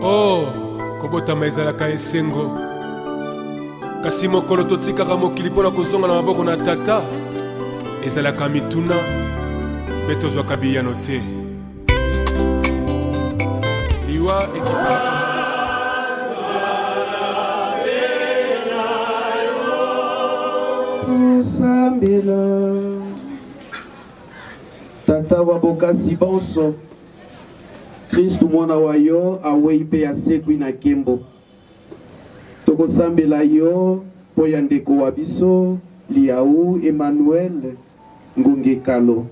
Oh, kobotama ezalaka esengo. Kasi mokolo totikaka mokili mpona kozonga na maboko na tata ezalaka mituna mpe tozwaka biyano te. Liwa ekipaka Sambela Tata wabokasi bonso Kristu mwana wa yo awei pe ya sekwi na kembo. Toko sambela yo po ya ndeko wa biso Liau Emmanuel Ngonge Kalo.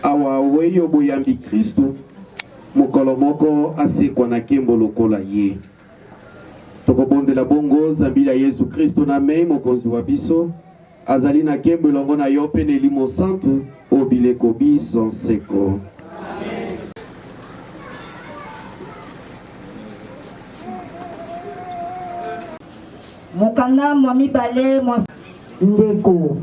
Awa awei yo boyambi Kristu mokolo moko asekwa na kembo lokola ye. Toko bondela bongo zambila Yesu Kristu na mei mokonzi wa biso azali na kembo elongo na yo pe nelimo santu obileko biso nseko. Mokanda mwami bale mwa ndeko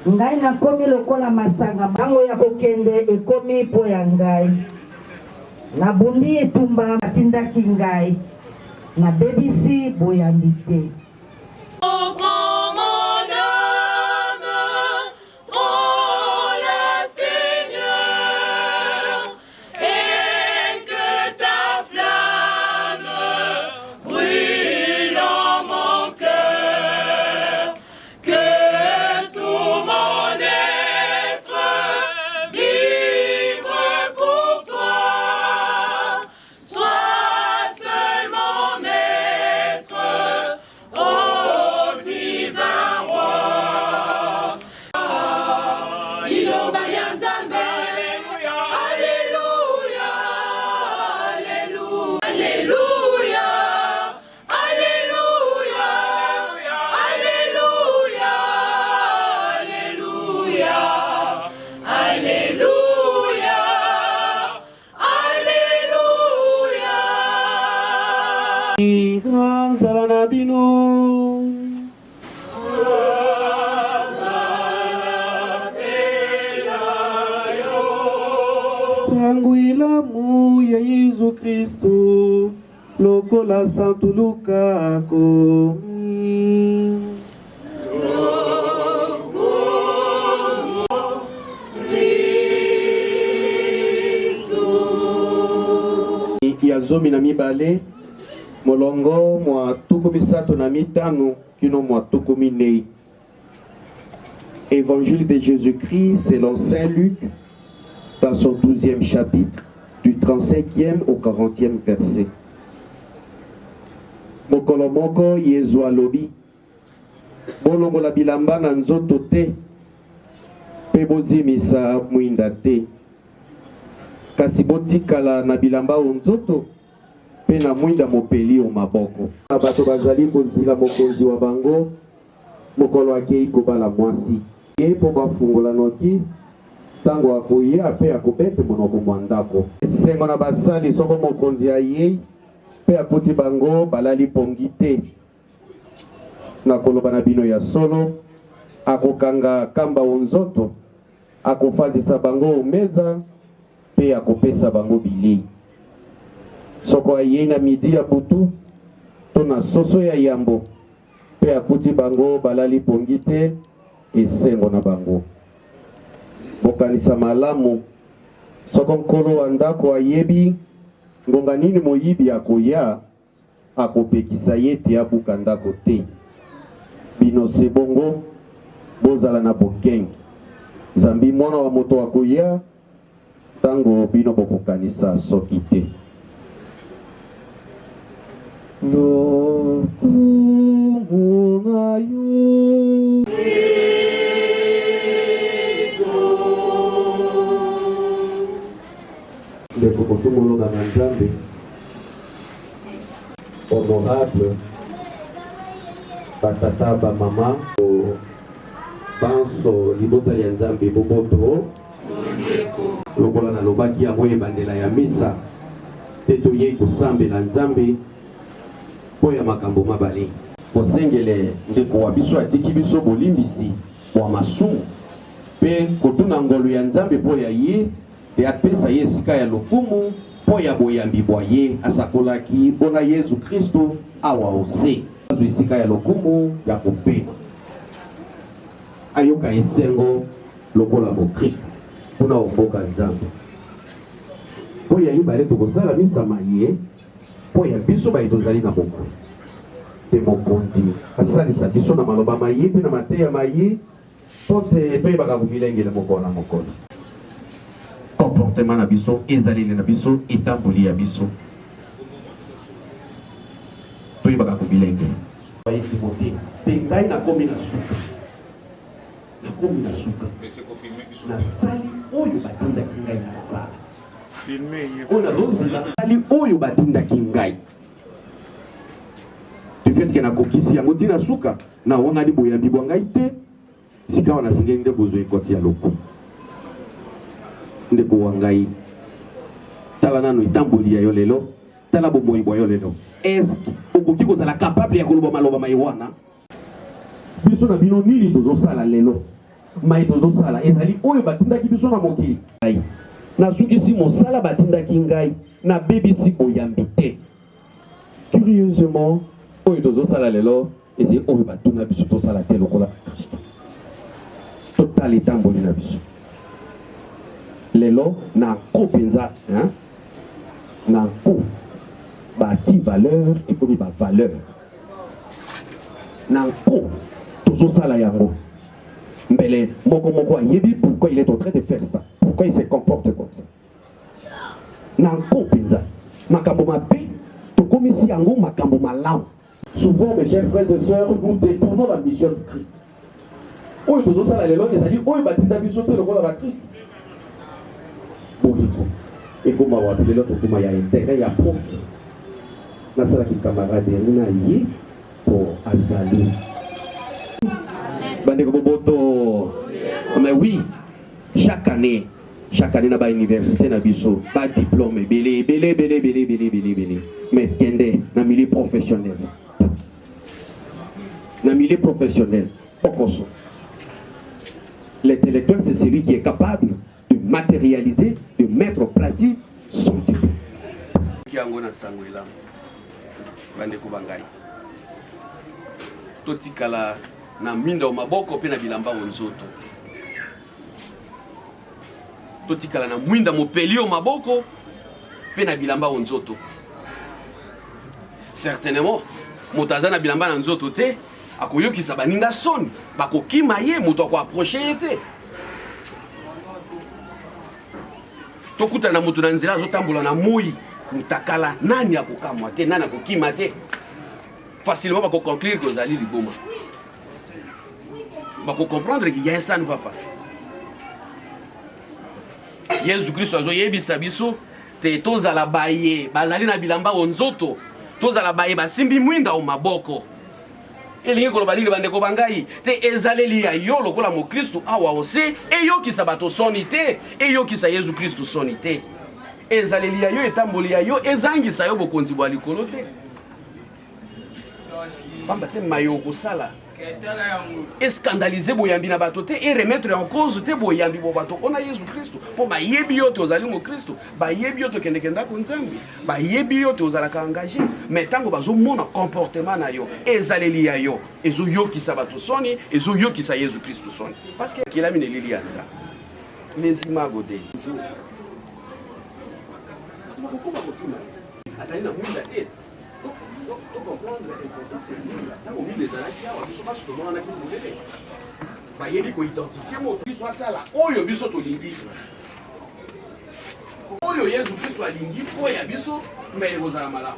ngai nakomi lokola masanga bango ya kokende ekomi po ya ngai nabundi etumba atindaki ngai na bebisi boyambi te. Sanguilamu ya Yesu Kristu lokola Santu Luka komi. Ya zomi na mibale molongo mwa tuku misato na mitano kino mwa tuku minei. Évangile de Jésus-Christ selon Saint Luc dans son 12e chapitre, du 35e au 40e verset. Mokolo moko Yesu alobi bolongola bilamba na nzoto te pe bozimisa mwinda te kasi botikala na bilamba o nzoto pe na mwinda mopeli o maboko. Bato bazali kozila mokonzi wa bango mokolo akei kobala mwasi ye po bafungola noki tango akoya pe akobete monoko mwandako. Esengo na basali soko mokonzi aye pe akuti bango balali pongi te na koloba na bino ya solo akokanga kamba onzoto akofandisa bango meza pe akopesa bango bilei. Soko aye na midi ya butu to na soso ya yambo pe akuti bango balali pongi te esengo na bango. Bokanisa malamu soko nkolo wa ndako ayebi ngonga nini moyibi akoya akopekisa ye te abuka ndako te. Bino sebongo bozala na bokengi zambi mwana wa moto akoya tango bino bokokanisa soki te. Lokumu na yo le kokotumolo na Nzambe honorable batata ba mama banso libota ya Nzambe boboto lokola na lobaki yango ebandela ya misa te toye kosambela Nzambe po ya makambo mabale. Kosengele ndeko wa biso atiki biso bolimbisi wa masumu pe kotuna ngolu ya Nzambe po ya ye te apesa ye sika ya lokumu po ya boyambi boye asakolaki bona Yesu Kristo awa ose esika ya lokumu ya kopema ayoka esengo lokola mo Kristo pona omboka nzambe po ya yibale tokosala misama ye po ya biso baye tozali na boko te mokonzi asalisa biso na maloba maye mpe na mateya maye po te mpe yebaka komilengele mokolo na mokolo comportement na biso ezaleli na biso etamboli ya biso toyebaka komilengele timote mpe ngai nakomi na suka nasali oyo batindaki ngai nasala oyo nazozela sali oyo batindaki ngai du fait ke nakokisi yango ntina suka na wangani boyambi bwa ngai te sika wana nasengeli nde bozwa ekoti ya loku ndeko wa ngai tala nano etamboli ya yo lelo tala bomoi bwa yo lelo eske okoki kozala capable ya koloba maloba mai wana biso na bino nini tozosala lelo mai tozosala ezali oyo batindaki biso na mokili nasukisi mosala batindaki ngai nabebisi boyambi te curieusement oyo tozosala lelo ezali oyo batuna biso tosala te lokola Kristo totala etamboli na biso lelo na nko mpenza na nko bati valeur ekomi bavaleur na nko tozosala yango mbele moko ayebi pourquoi il est en train de faire ça, pourquoi il se comporte comme ça na nko mpenza makambo mabe tokomisi yango makambo malamu. Souvent mes chers frères et sœurs, nous détournons la mission de Christ oyo tozosala lelo ezali oyo batinda biso te lokola ba Kristo boliko ekoma wapi lelo tokoma ya intérêt ya profit nasalaki camaraderie na ye po azali bandeko boboto. Mais oui, chaque année na ba université na biso ba diplôme belé mais kende na milieu professionnel okoso. L'intellectuel, c'est celui qui est capable de matérialiser, de mettre en pratique son diplôme. Totikala na minda maboko pe na bilamba onzoto. Totikala na mwinda mopeli maboko pe na bilamba onzoto. Certainement, motaza na bilamba na nzoto te akoyokisa baninga soni bakokima ye moto ako approcher ete tokuta na moto na nzela azotambola na moi mutakala nani akokamwa te nani akokima te facilement bako conclure que ozali liboma bako comprendre que ya ça ne va pas. Yesu Kristo azo yebisa biso te tozala baye bazali na bilamba onzoto tozala baye basimbi mwinda o maboko elingi koloba lili bandeko bangai te ezaleli ya yo lokola mo Kristo awa ose eyokisa bato soni te eyokisa Yesu Kristo soni te ezaleli ya yo etamboli ya yo ezangisa yo bokonzi bwa likolo te pamba te mayo kosala escandaliser boyambi na bato te et remettre en cause te boyambi bo bato ona Yesu Kristo po bayebi yo te ozali mo Kristo bayebi yo te kendekenda ko nzambi bayebi yo te ozalaka engagé mais tango bazo mona comportement na yo ezaleli ya yo ezo yokisa bato soni ezo yokisa Yesu Kristo soni parce que kilami ne lili anza les imago de jour azali na mwinda te comprendre l'importance de la des anaki awa biso baso tomona na kibulele bayebi ko identifier mo biso asala oyo biso tolingi oyo Yesu Kristo alingi po ya biso mbele kozala malamu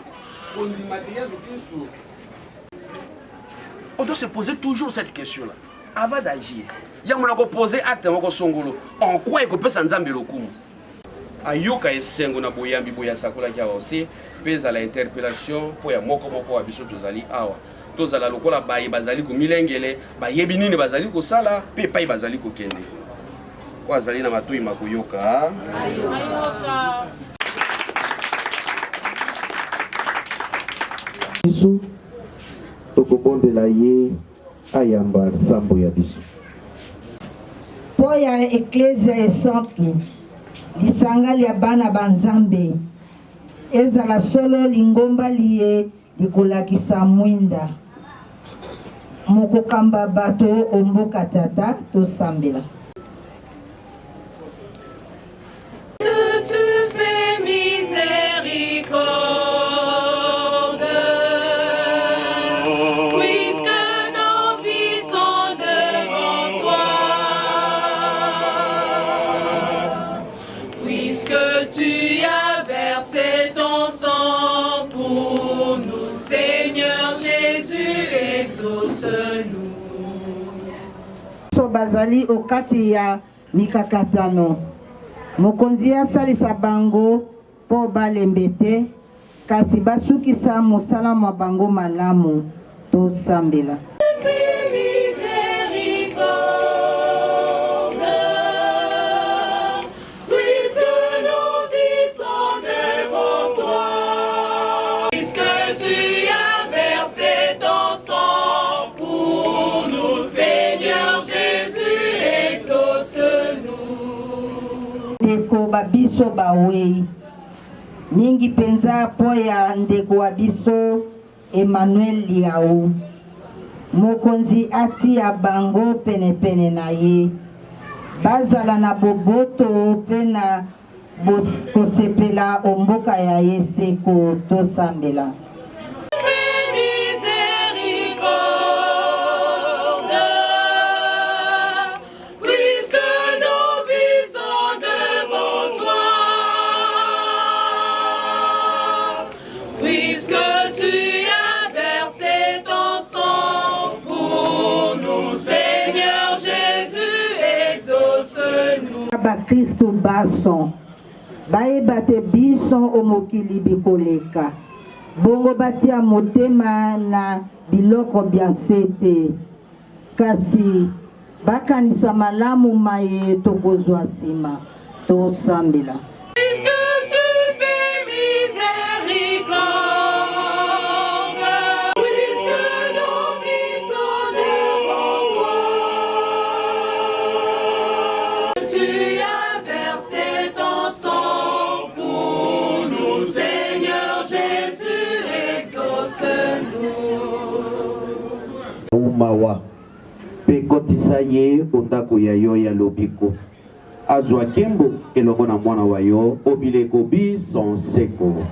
ondima te Yesu Kristo. On doit se poser toujours cette question là avant d'agir. Yango na ko poser acte moko songolo en quoi ekopesa nzambe lokumu ayoka esengo na boyambi boya sakola kia aussi pesa la interpellation po ya moko wa biso tozali awa tozala lokola baye bazali ko milengele bayebi nini bazali ko sala pe pai bazali ko kende ko azali na matui makoyoka ayoka biso tokobondela ye ayamba sambo ya biso po ya eklezia esantu lisanga lya bana banzambe ezala solo lingomba liye likolakisa mwinda mokokamba bato omboka tata tosambela. So bazali okati ya mikakatano mokonzi asalisa bango po balembete kasi basukisa mosala mwa bango malamu tosambela. Ndeko babiso bawei mingi penza po ya ndeko wa biso Emmanuel Liao mokonzi ati ya bango pene na ye bazala na boboto pe na kosepela omboka ya ye seko tosambela. Kristo bason baye bate bison omokili bikoleka bongo batia motema na biloko biansete kasi bakanisa malamu maye tokozwa sima tosambela. Mawa pekotisa ye ondako ya yo ya lobiko azwa kembo elongo na mwana wa yo obileko bison seko.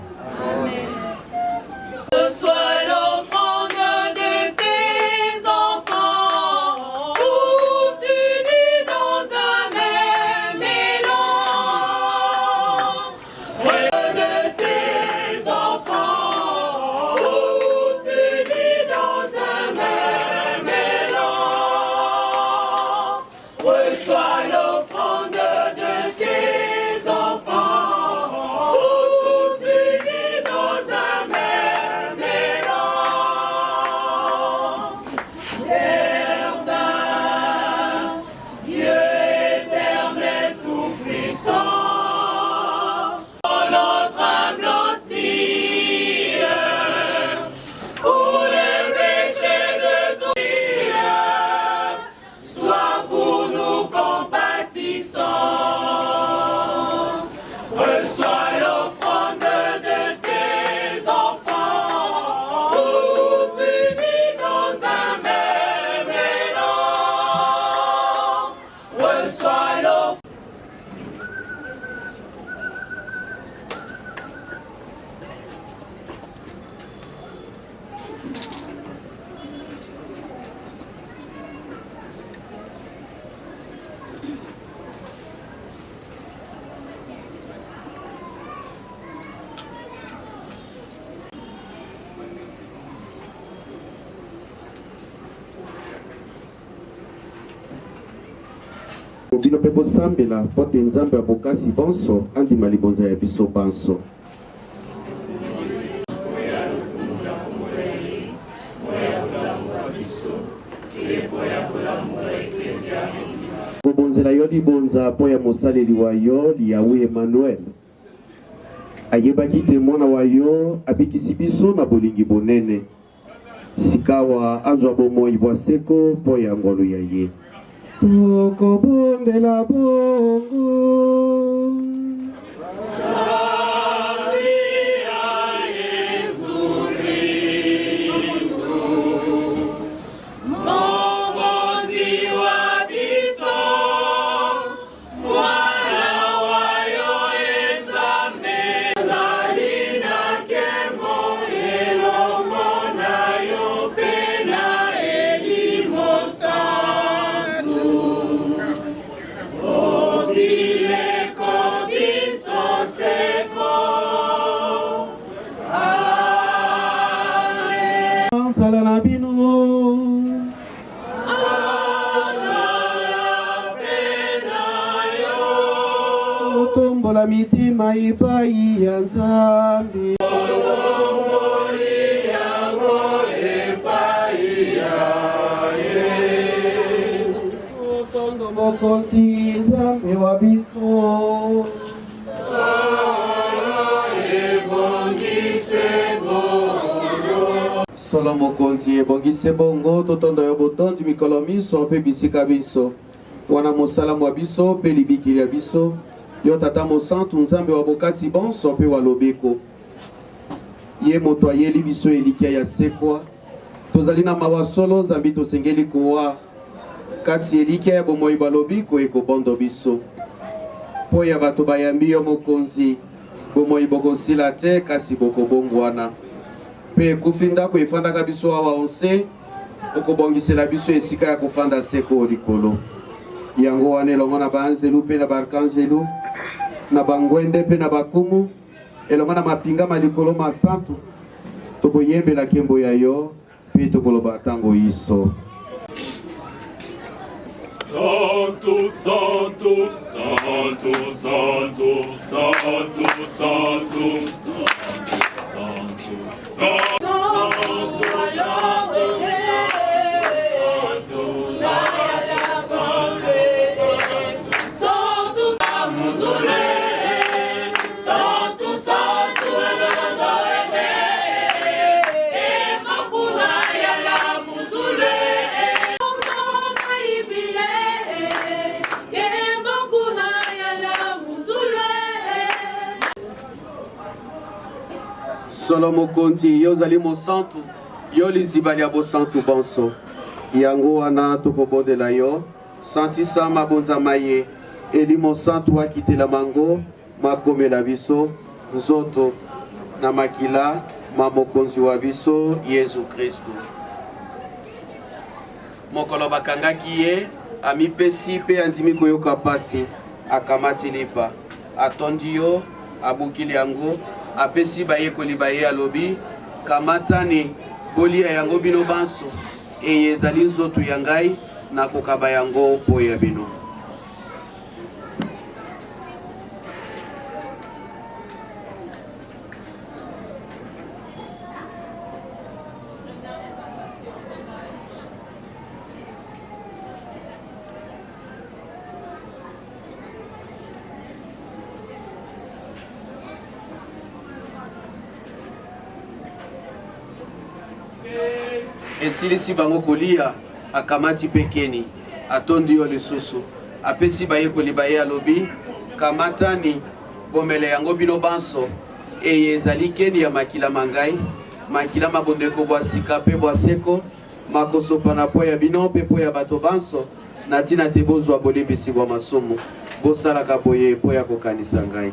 Bino pe bosambela pote nzambe abokasi bonso andima libonza ya biso banso. Bobonzela yo libonza po ya mosaleli wa yo Liawe Emmanuel ayebaki te mwana wa yo abikisi biso na bolingi bonene sikawa azwa bomoi bwa seko po ya ngolu ya ye. Tokobondela bongo Maria tombola mitima epai ya Nzambe. Tondo mokonzi Nzambe wa biso. Solo mokonzi ebongise bongo totondo yo botondi mikolo miso mpe bisika biso wana mosala mwa biso mpe libikili ya biso yo tata mosantu Nzambe wa bokasi bonso mpe wa lobeko ye moto ayeli biso elikia ya sekwa tozali na mawa solo Nzambe tosengeli kowa kasi elikia ya bomoi balobiko ekobondo biso po ya bato bayambi yo mokonzi bomoi bokosila te kasi bokobongwana pe kufinda ko efandaka biso awa onse okobongisela biso esika ya kofanda seko likolo yango wana elongo na banzelu pe na barkanzelu na bangwende pe na bakumu elongo na mapinga malikolo masantu tokoyembela nkembo ya yo pe tokoloba ntango iso. Santo, Santo, Santo, Santo, Santo, Santo, Santo, Santo, Solo mokonzi yo zali mosantu yo lizibali ya bosantu bonso yango wana tokobondela yo santisa mabonzama ye eli mosantu akitela mango makomela biso nzoto na makila ma mokonzi wa biso Yesu Kristo mokolo bakangaki ye amipesi pe andimi koyoka pasi akamati lipa atondi yo abukili yango apesi bayekoli baye alobi kamatani kolia yango bino banso eye ezali nzoto ya ngai na kokaba yango po ya bino. Esilisi bango kolia akamati pekeni atondi yo lisusu apesi bayekoli baye alobi kamatani bomele yango bino banso eye ezali keni ya makila mangai makila mabondeko bwa sika pe bwa seko makosopa na po ya bino pe po ya bato banso na tina te bozwa bolembisi bwa masumu bosalaka boye po ya kokanisa ngai.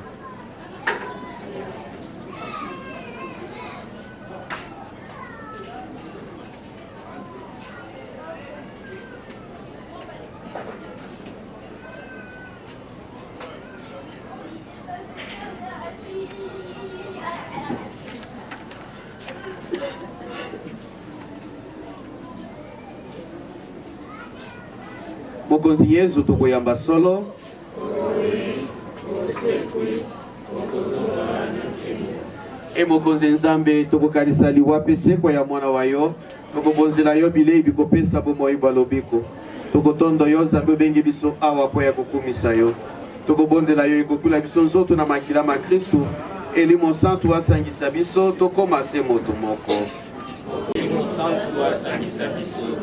Mokonzi Yesu tukoyamba solo mokonzi Nzambe tokokalisa liwape sekwa ya mwana wa yo tokobonzela yo bilei bikopesa bomoi balobiko tokotondo yo Nzambe obengi biso awa po ya kokumisa yo tokobondela yo ekokula biso nzoto na makila ma Kristu eli mosantu asangisa biso tokoma se moto moko mosantu asangisa biso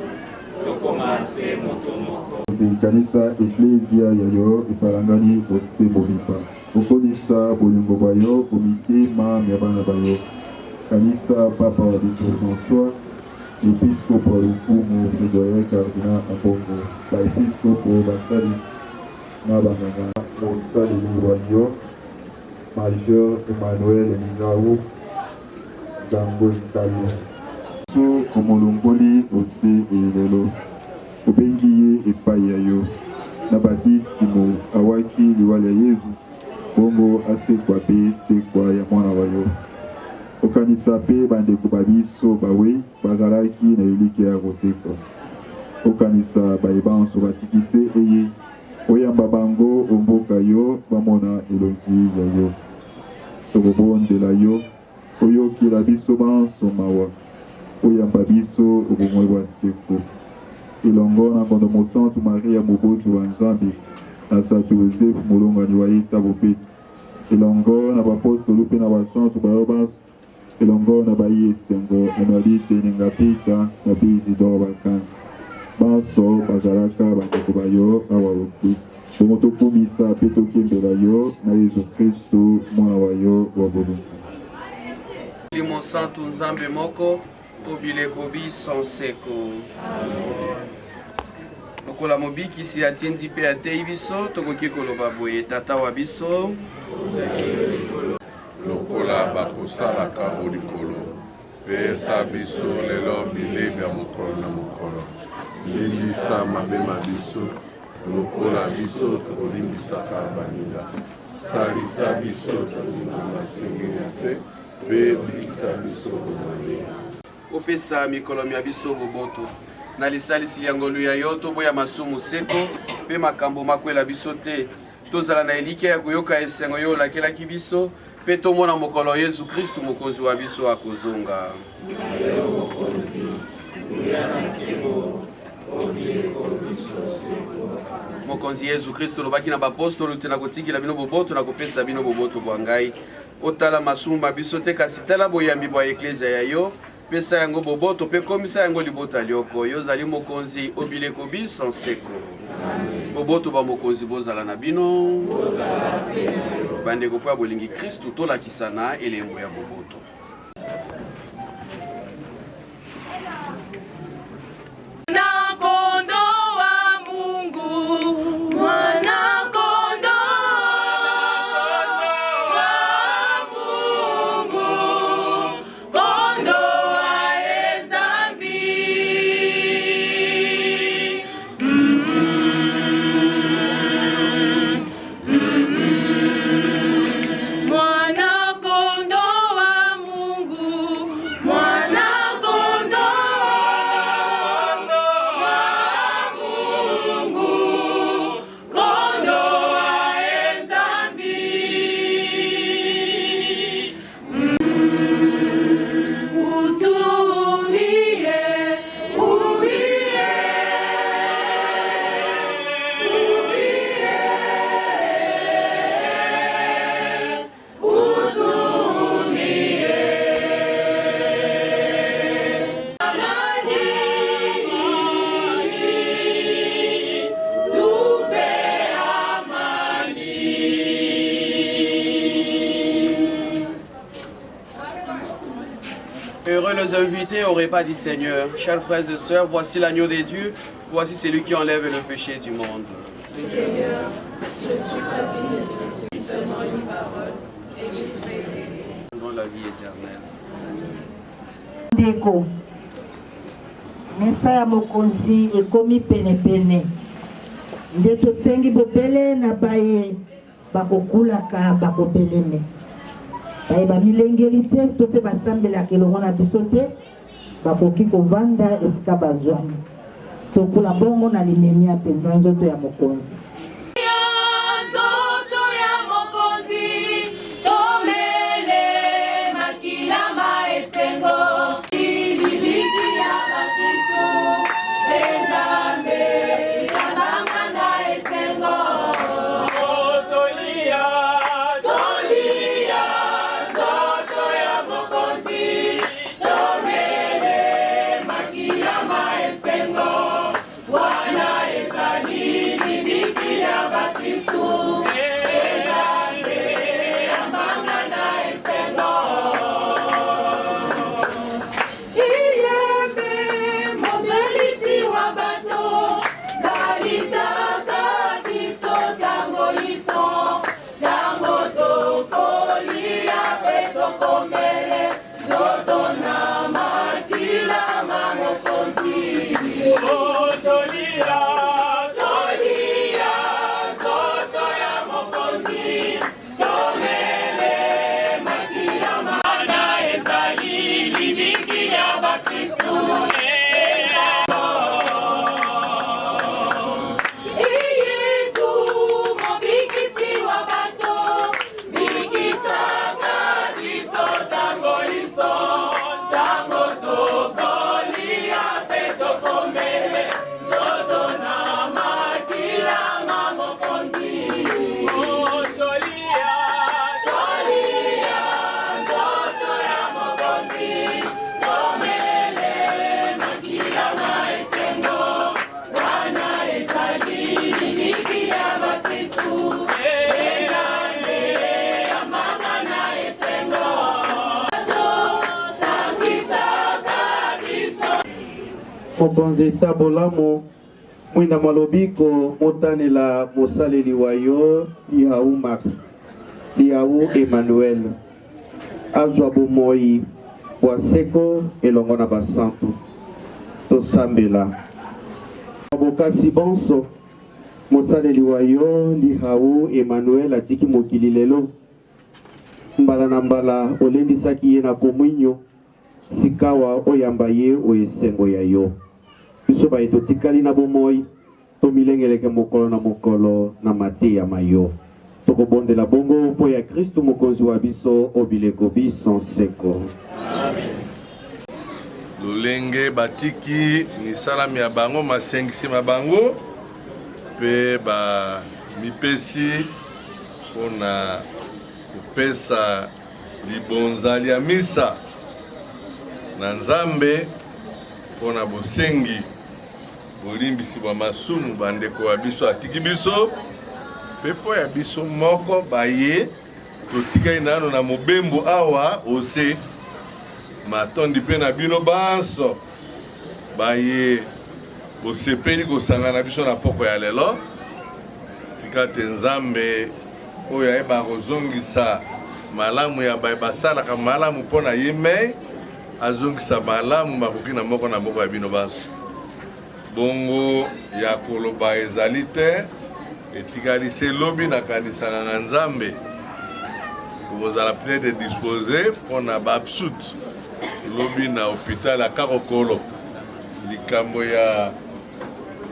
tokoma se moto moko. Kanisa eklesia yayo epalangani ose bomipa okolisa bolingo bayo komitema ya bana bayo kanisa papa wa biso François episkopo lukumu Frédéric Cardinal Ambongo baepiskopo basalis na banganga mosaleli wayo Major Emmanuel Mingau Gango Nkalo so omolongoli ose elelo obengi ye epai ya yo na batisimo awaki liwala ya Yesu bongo asekwa pe sekwa ya mwana wa yo okanisa pe bandeko babiso bawe bazalaki na elike ya kosekwa okanisa bayebanso batikise eye oyamba bango omboka yo bamona elongi ya yo tokobondela yo oyokila biso banso mawa oyamba biso obomoi bwa seko elongo na ngondo mosantu maria mobozi wa nzambe na sato yosefu molongani wa ye tabo pe elongo na bapostolo mpe na basantu bayo banso elongo na bayi esengo emalite ninga pita na bi isidore bakanzi banso bazalaka bandeko bayo awa osi bongo tokumisa mpe tokembela yo na yesu kristu mwana wa yo wa bolungu limo santu nzambe moko obileko biso nseko lokola mobikisi atindi mpe atei biso tokoki koloba boye tata wa biso lokola bakosalaka bolikolo pesa biso lelo bilei ya mokolo na mokolo limbisa mabema biso lokola biso tokolimbisaka baninga salisa biso tozima masengenga te mpe bikisa biso komabe opesa mikolo mia biso boboto na lisalisi ya ngolu ya yo toboya masumu seko mpe makambo makwela biso te tozala na elike ya koyoka esengo yo olakelaki biso mpe tomona mokolo yesu kristu mokonzi wa biso akozonga mokonzi yesu kristu olobaki na bapostolo te na kotikila bino boboto na kopesa bino boboto bwa ngai otala masumu ma biso te kasi tala boyambi bwa eklezia ya yo pesa yango boboto mpe komisa yango libota lioko yo ozali mokonzi obileko biso nseko boboto ba mokonzi bozala na bino bandeko mpo ya bolingi kristu tolakisana elembo ya boboto Heureux les invités au repas du Seigneur. Chers frères et sœurs, voici l'agneau de Dieu, voici celui qui enlève le péché du monde. Seigneur, je suis pas digne de dire seulement une parole et je serai guéri. Dans la vie éternelle. Ndeko, mesa ya mokonzi ekomi pene-pene. Nde tosengi bobele na baye bakokulaka bakopeleme. Baye bamilengeli te to mpe basambelaka elongo na biso te bakoki kovanda esika bazwami tokula bongo na limemi ya mpenza nzoto ya mokonzi Wana ezali libiki mokonzi tabolamu mwinda malobiko motanela mosaleli wa yo Lihaou Max Lihaou Emmanuel azwa bomoi bwa seko elongo na basantu tosambela bokasi bonso mosaleli wa yo Lihaou Emmanuel atiki mokili lelo mbala na mbala olendisaki ye na komwinyo sikawa oyamba ye oyesengo ya yo biso baye totikali na bomoi tomilengeleke mokolo na mokolo na mateya mayo tokobondela bongo mpo ya Kristu mokonzi wa biso obileko biso seko. Amen. Lolenge batiki ni salami ya bango masengisi mabango pe ba mipesi pona kupesa libonzali ya misa na Nzambe pona bosengi bolimbisi bwa masumu bandeko ya biso atiki biso pepo ya biso moko baye totikali nano na mobembo awa ose matondi pe na bino banso baye bosepeli kosangana biso na poko ya lelo tika te Nzambe oyo ayeba kozongisa malamu ya baye basalaka malamu mpona ye me azongisa malamu makoki na moko ya bino banso bongo ya koloba ezali te etikali se lobi na kanisaka na Nzambe kozala peut-être disposé mpona baabsut lobi na hôpital ya Kakokolo likambo ya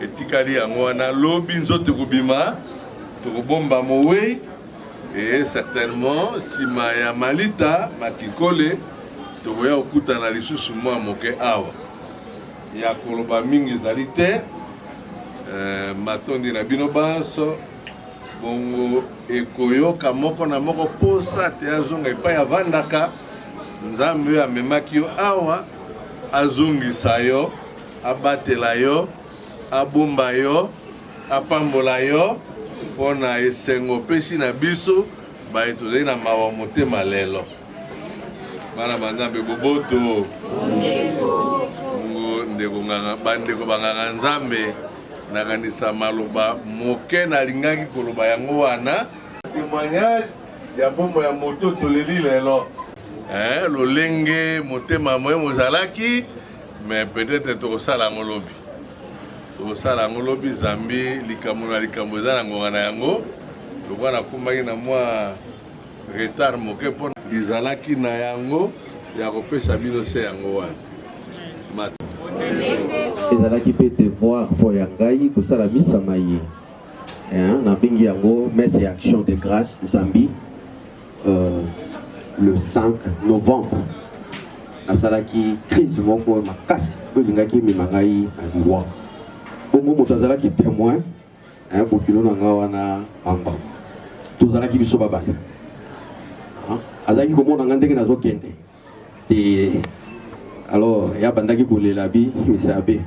etikali yango wana lobi nzoto kobima tokobomba mowei et certainement sima ya malita makikole tokoya kokutana lisusu mwa moke awa ya koloba mingi ezali te matondi na bino banso bongo ekoyoka moko na moko posa te azonga epai avandaka Nzambe oyo amemaki yo awa azongisa yo abatela yo abomba yo apambola yo mpona esengo pesi na biso baye tozali na mawa motema lelo bana banzambe boboto ndeko bandeko banganga Nzambe nakanisa maloba moke nalingaki koloba yango wana témoignage ya bombo ya moto toleli lelo lolenge motema moye mozalaki mais peut-être tokosala yango lobi Zambi likambo na likambo eza na ngonga na yango lokwa nakumbaki na mwa retard moke mpona lizalaki na yango ya kopesa bino se yango wana ezalaki pe devoir mpo ya ngai kosala misa maye na bengi yango messe ya action de grâce Zambi le 5 novembre nasalaki crise moko makasi oyo elingaki emema ngai na liwa bongo moto azalaki témoin bokilo na ngai wana mamba tozalaki biso babale azalaki komona ngai ndenge nazokende alors ya bandaki kolela bi misabe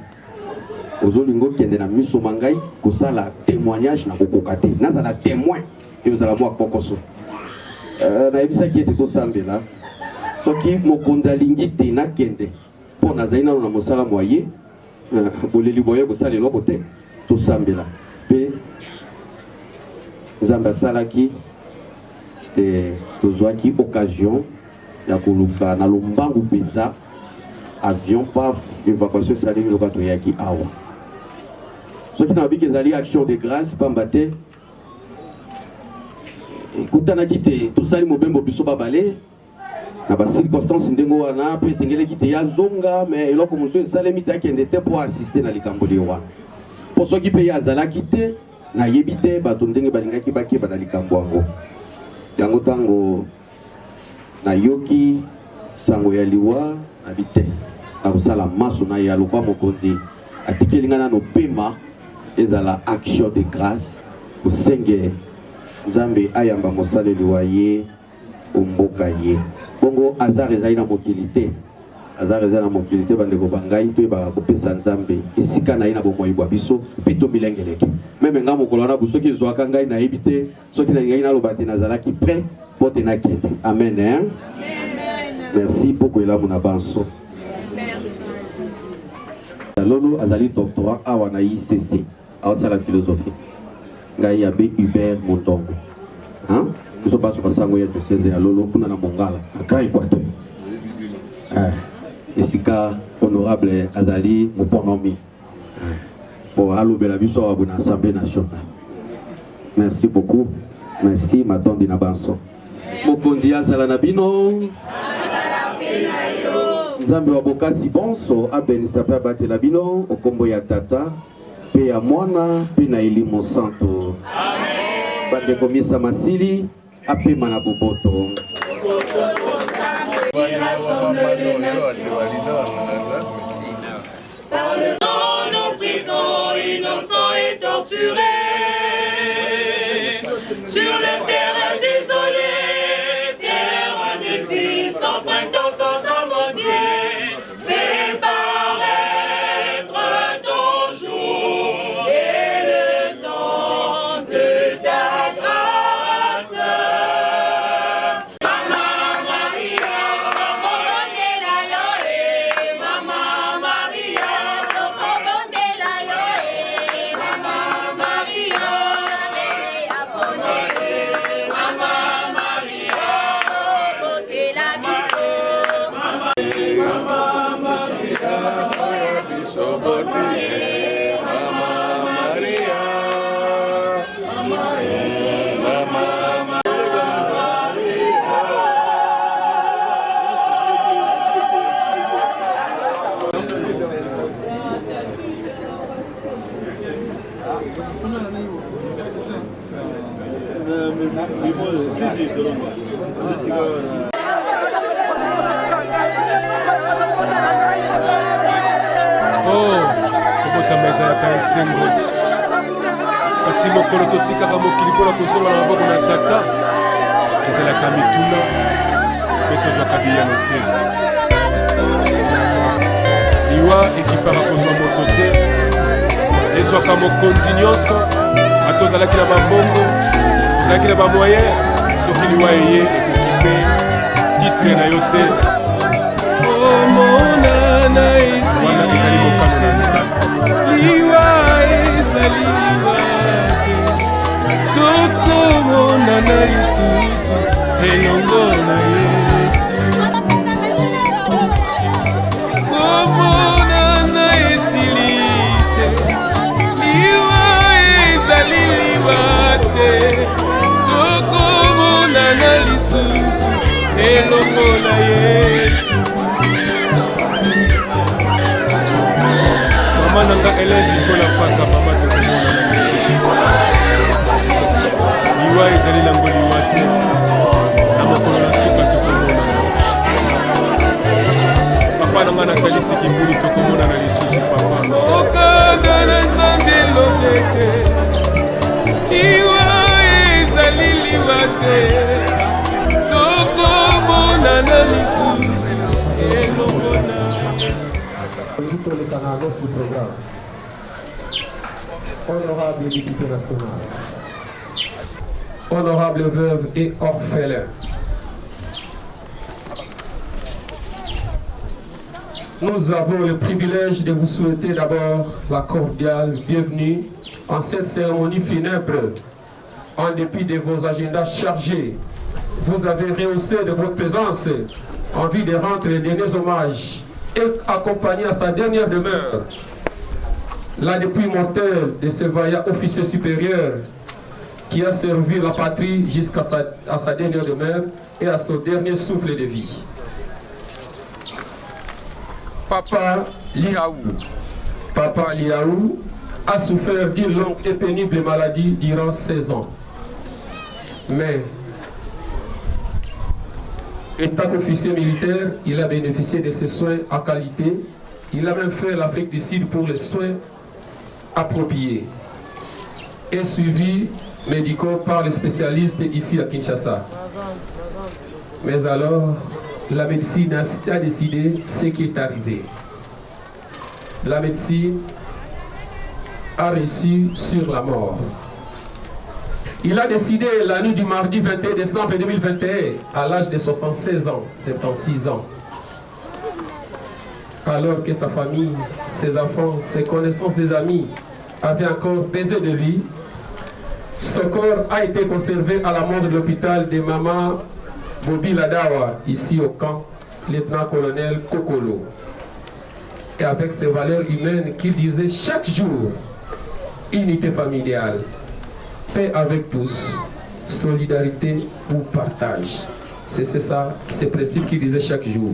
ozolingo kende na miso mangai kosala témoignage na kokoka te nazala témoin ezala mwa kokoso nayebisaki ete tosambela soki mokonzi alingi te nakende mpo nazali nano na mosala moye boleli boye kosala eloko te tosambela mpe Nzambe asalaki tozwaki occasion ya koluka na lombangu mpenza avion paf évacuation esalemi loka toyaki awa soki na babiki ezali action de grâce pamba te ekutanaki te tosali mobembo biso babale na bacirconstance ndenge wana mpe esengeleki te ya zonga me eloko mosusu esalemi te akende te mpo asiste na likamboli wana mpo soki mpe ye azalaki te nayebi te bato ndenge balingaki bakeba na likambo yango yango ntango nayoki sango ya liwa nabi te nakosala maso na ye alokwa mokonzi atikeli ngai nano pema ezala action de grâce kosenge Nzambe ayamba mosaleli wa ye omboka ye bongo azar ezali na mokili te azar ezali na mokili te bandeko bangai toyebaka kopesa Nzambe esika na ye na bomoi bwa biso mpe tomilengeleki meme ngai mokolo wana soki ezwaka ngai nayebi te soki nalingai naloba te nazalaki prêt mpo te nakende amen merci mpo koelamu na banso lolo azali doctorat awa na ICC awa la philosophie ngai ya be Hubert Montongo hein nous sommes pas sur sango ya diocèse ya lolo kuna na Mongala à Grand Équateur esika honorable azali moponomi pour alobela biso wa bona assemblée nationale. Merci beaucoup. Merci matondi na banso. Mokonzi azala na bino. Nzambe wa bokasi bonso abenisa pe abatela bino okombo ya tata pe ya mwana pe na elimo santo. Amen. Bande komisa masili apema na boboto. Dans nos prisons, innocents et torturés, sur le terrain désolé, terre d'exil, sans printemps, sans amandier, fais paraître ton jour et le temps de ta grâce. Maman Maria, Maman Maria, kobotama ezalaka esengo kasi mokolo totikaka mokili mpona kozonga na maboko na tata ezalaka mituna mpe tozwaka biyano te liwa ekipaka kozwa moto te ezwaka mokonzi nyonso ata ozalaki na bambongo ozalaki na bamoyen soki liwa eye ekoki mpe titre na yo te omonana esili ezali mokano na nzambe liwa ezali liwa te tokomonana lisusu elongo na Yesu komonana esili te liwa ezali liwa te tokomonana lisusu elongo na Yesu. Mama nanga eleki kola paka mama tokomona na lisusu liwa ezali nango liwa te na mokolo na suka tokomona papa nanga natalisi kibuli tokomona na lisusu papa okanda na nzambe elobe te liwa ezali liwa te tokomona na lisusu elongo na Yesu. Invito le canal nostro programma. Honorable député national, honorable veuve et orphelin, nous avons le privilège de vous souhaiter d'abord la cordiale bienvenue en cette cérémonie funèbre. En dépit de vos agendas chargés, vous avez rehaussé de votre présence en vue de rendre les derniers hommages et accompagné à sa dernière demeure la dépouille mortelle de ce vaillant officier supérieur qui a servi la patrie jusqu'à sa dernière demeure et à son dernier souffle de vie. Papa Liaou a souffert d'une longue et pénible maladie durant 16 ans. Mais en tant qu'officier militaire, il a bénéficié de ses soins à qualité. Il a même fait l'Afrique du Sud pour les soins appropriés et suivi médicaux par les spécialistes ici à Kinshasa. Mais alors, la médecine a décidé ce qui est arrivé. La médecine a reçu sur la mort. Il a décidé la nuit du mardi 21 décembre 2021, à l'âge de 76 ans, 76 ans, alors que sa famille, ses enfants, ses connaissances, ses amis avaient encore baisé de lui. Son corps a été conservé à la mort de l'hôpital de Mama Bobi Ladawa, ici au camp, lieutenant-colonel Kokolo. Et avec ses valeurs humaines qui disaient chaque jour, unité familiale, paix avec tous, solidarité ou partage. C'est ça, ces principes qu'il disait chaque jour.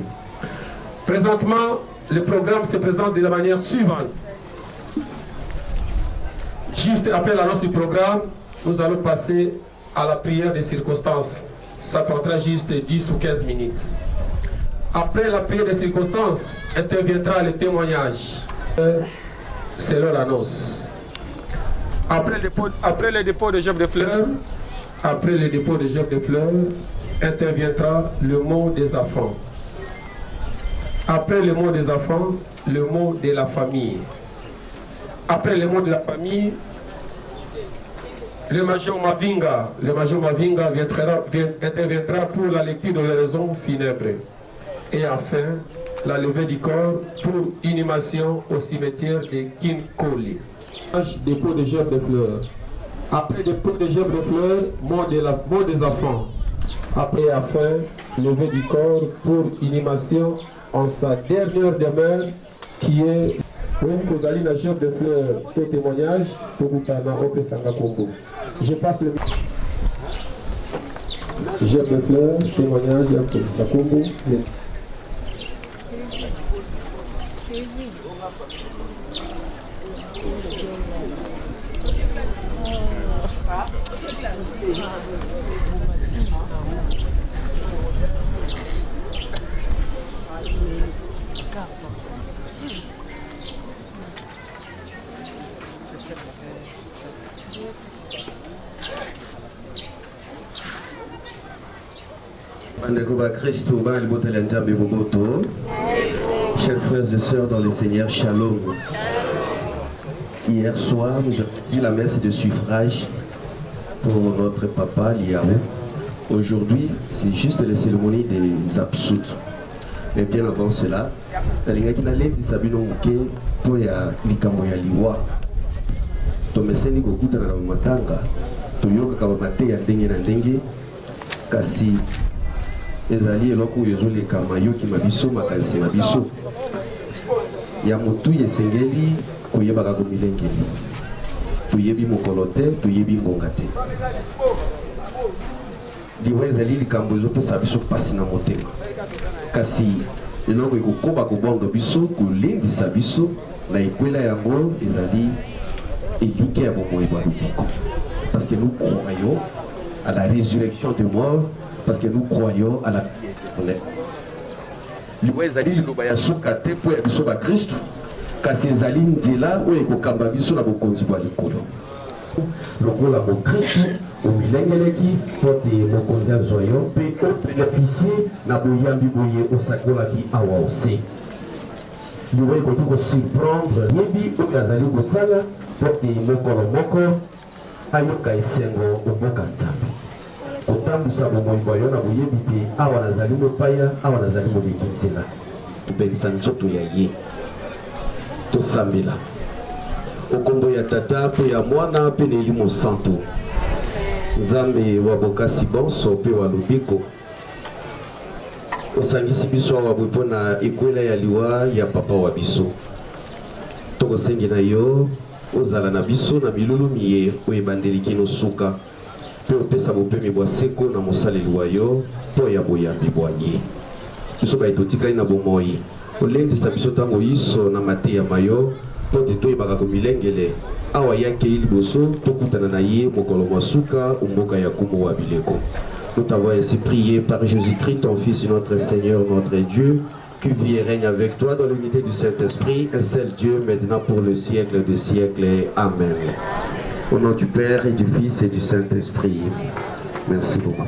Présentement, le programme se présente de la manière suivante. Juste après l'annonce du programme, nous allons passer à la prière des circonstances. Ça prendra juste 10 ou 15 minutes. Après la prière des circonstances, interviendra le témoignage. C'est leur annonce. Après le dépôt de gerbes de fleurs, interviendra le mot des enfants. Après le mot des enfants, le mot de la famille. Après le mot de la famille, le major Mavinga interviendra pour la lecture de l'oraison funèbre. Et enfin, la levée du corps pour inhumation au cimetière de Kinkoli. Dépôt de gerbes de fleurs. Après dépôt de gerbes de fleurs, mot des enfants. Après, enfin, levée du corps pour inhumation en sa dernière demeure qui est une Kozalina gerbe de fleurs pour témoignage pour Boutana Ope Sanga Congo. Je passe le gerbe de fleurs, témoignage pour Sakongo. Chers frères et sœurs dans le Seigneur, Shalom. Hier soir, nous avons dit la messe de suffrage pour notre papa Liaou. Aujourd'hui, c'est juste la cérémonie des absoutes. Mais bien avant cela, kasi ezali eloko ezoleka mayoki mabiso makanisi mabiso ya motu esengeli koyebaka komilengeli toyebi mokolo te toyebi ngonga te liwa ezali likambo ezopesa biso pasi na motema kasi eloko ekokoba kobwanga biso kolendisa biso na ekwela yango ezali elike ya bomoi bwa lobiko parce que nous croyons à la résurrection des morts, parce que nous croyons à la vie éternelle. Liwa ezali liloba ya suka te po ya biso ba Kristo kasi ezali nzela oyo ekokamba biso na bokonzi bwa likolo lokola mo Kristo omilengeleki po te mokonzi azwa yo mpe obénéficie na boyambi boye osakolaki awa ose liwa ekoki kosurprendre yebi oyo azali kosala po te mokolo moko ayoka esengo oboka nzambe kotambusa bomoi bwa yo na boyebi te awa nazali mopaya awa nazali moleki nzela kopelisa nzoto ya ye tosambela okombo ya tata mpe ya mwana mpe na elimo santo nzambe wa bokasi bonso mpe wa lobiko osangisi biso awa boye mpo na ekwela ya liwa ya papa wa biso tokosengi na yo ozala na biso na milulumi ye oyo ebandeli kino suka mpe opesa bopemi bwa seko na mosaleli wa yo mpo ya boyambi bwa ye biso baye totikali na bomoi olendisa biso ntango yiso na mateya mayo mpo te toyebaka komilengele awa ye akei liboso tokutana na ye mokolo mwa suka mboka ya kumu wa bileko. Nous t'avons ainsi prié par Jésus-Christ, ton Fils, notre Seigneur, notre Dieu, qui vit et règne avec toi dans l'unité du Saint-Esprit, un seul Dieu, maintenant pour le siècle des siècles. Amen. Au nom du Père et du Fils et du Saint-Esprit. Merci beaucoup.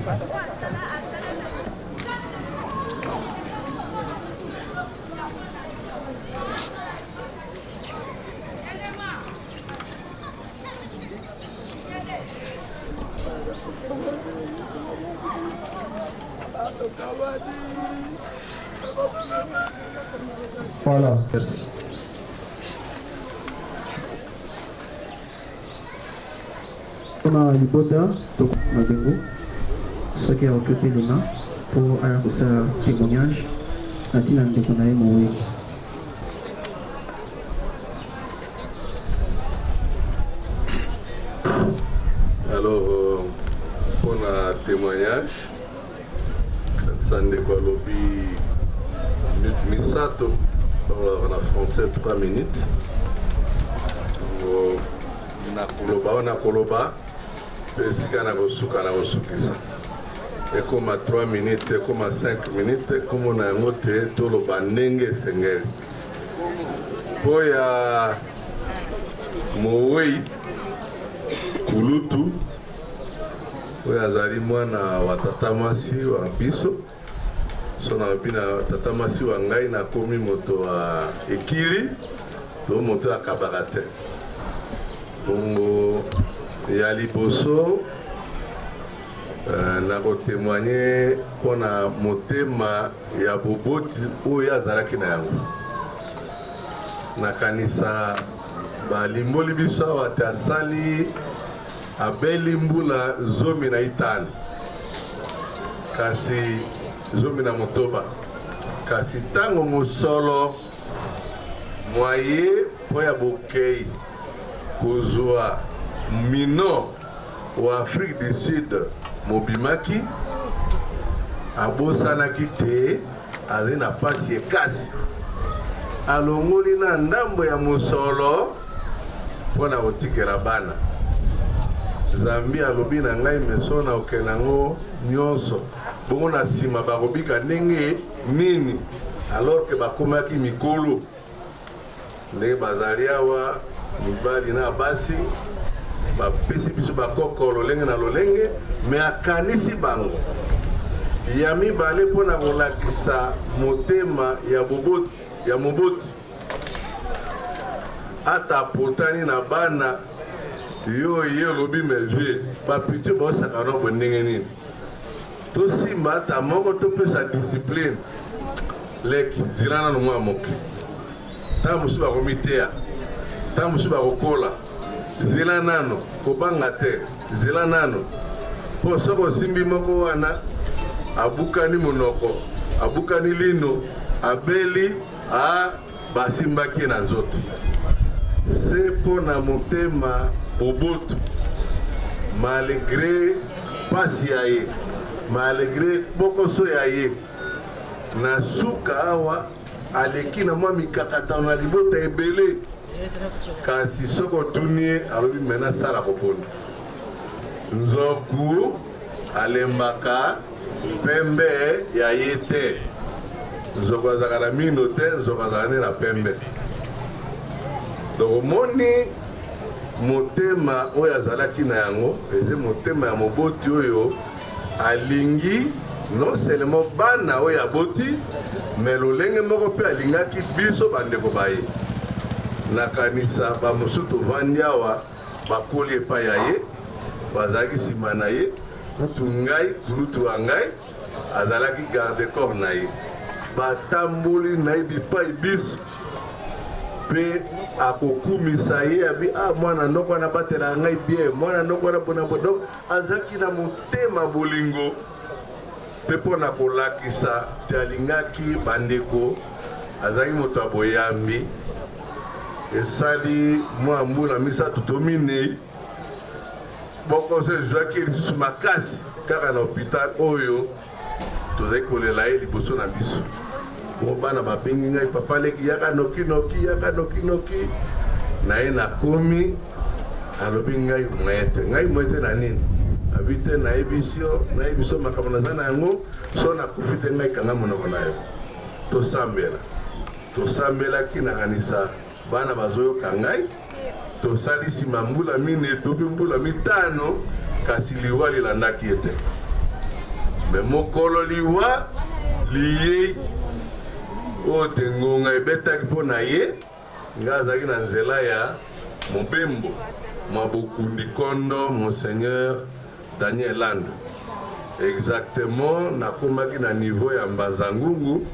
Voilà, merci. On a Liboda, donc Mabengo, ceux qui ont recruté les mains pour aller pour ça témoignage. Natina Ndekonae Moué. Alors, pour un témoignage, ça n'est pas lobby minute misato, on a français 3 minutes. On a koloba, si on a osukisa. Et comme à 3 minutes, comme à 5 minutes, comme on a noté tout le bandenge sengel. Pour ya Mowei Kulutu, oyo azali mwana wa tata mwasi wa biso, so na bina tata mwasi wa ngai na komi moto wa ekili, to moto ya kabaka te. Bongo ya liboso na kotémoigner mpona motema ya boboti oyo azalaki na yango. Nakanisa balimboli biso awa te asali abeli mbula 15 kasi 19 kasi ntango mosolo mwaye mpo ya bokei kozwa mino wa Afrique du Sud mobimaki abosanaki te azali na pasi ekasi alongoli na ndambo ya mosolo mpona kotikela bana. Zambi alobi na ngai meso na okende yango nyonso bongo na nsima bakobika ndenge nini alors ke bakomaki mikolo ndenge bazali awa mibali na basi bapesi biso bakoko lolenge na lolenge me akanisi bango ya mibale mpona kolakisa motema ya moboti ata potani na bana yo ye lobi mevie bapitio baosaka nobo ndenge nini tosimba ata moko topesa discipline leki nzela nano mwa moke ntango mosusu bakomiteya ntango mosusu bakokola zela nano kobanga te zela nano mpo soko osimbi moko wana abukani monoko abukani lino abeli basimbaki na nzoto se mpo na motema boboto malgré pasi ya ye malgré bokoso ya ye na suka awa aleki na mwa mikakatano na libota ebele kasi soko tuni alobi mena sala kopona nzoku alembaka pembe ya ye te nzoku azalaka na mino te nzoku azalaka na pembe. Donc omoni motema oyo azalaki na yango eze motema ya moboti oyo alingi non seulement bana oyo aboti me lolenge moko mpe alingaki biso bandeko baye. Nakanisa bamosusu tovandi awa bakoli epai ya ye bazalaki nsima na ye kutu ngai kulutu ya ngai azalaki garde corps na ye batamboli na ye bipai biso mpe akokumisa ye abi mwana ndoko wana batela ngai bien mwana ndoko wana mpona bodoko azalaki na motema bolingo mpe mpona kolakisa te alingaki bandeko azalaki moto ya boyambi esali mwa mbula misato to minei bokoso ezwaki lisusu makasi kaka na hôpital oyo tozali kolela ye liboso na biso mo bana babengi ngai papa leki yaka nokinoki yaka nokinoki na ye nakomi alobi ngai mwete na nini abi te nayebi biso makambo naza na yango so nakufi te ngai kanga monoko na yo tosambelaki nakanisa bana bazoyoka ngai tosali nsima mbula mine tobi mbula mitano kasi liwa lilandaki ete me mokolo liwa liyei oyo te ngonga ebetaki mpo na ye nga azalaki na nzela ya mobembo mwa bokundi kondo monseigneur Daniel Land exactement nakomaki na niveau ya Mbazangungu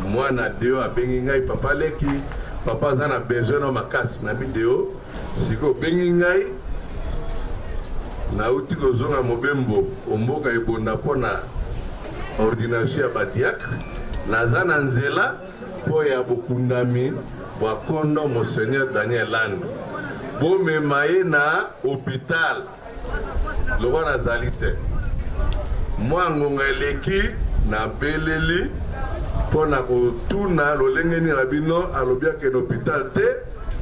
mwana deo abengi ngai papa leki papa aza na besoin na makasi na bideo siko bengi ngai nauti kozonga mobembo omboka ebonda mpona ordination ya badiacre naza na nzela mpo ya bokundami bwa kondo monseigneur Daniel Land bomema ye na hôpital lokola nazali te mwa ngonga eleki na beleli mpona kotuna lolenge nini na bino alobi akende hôpital te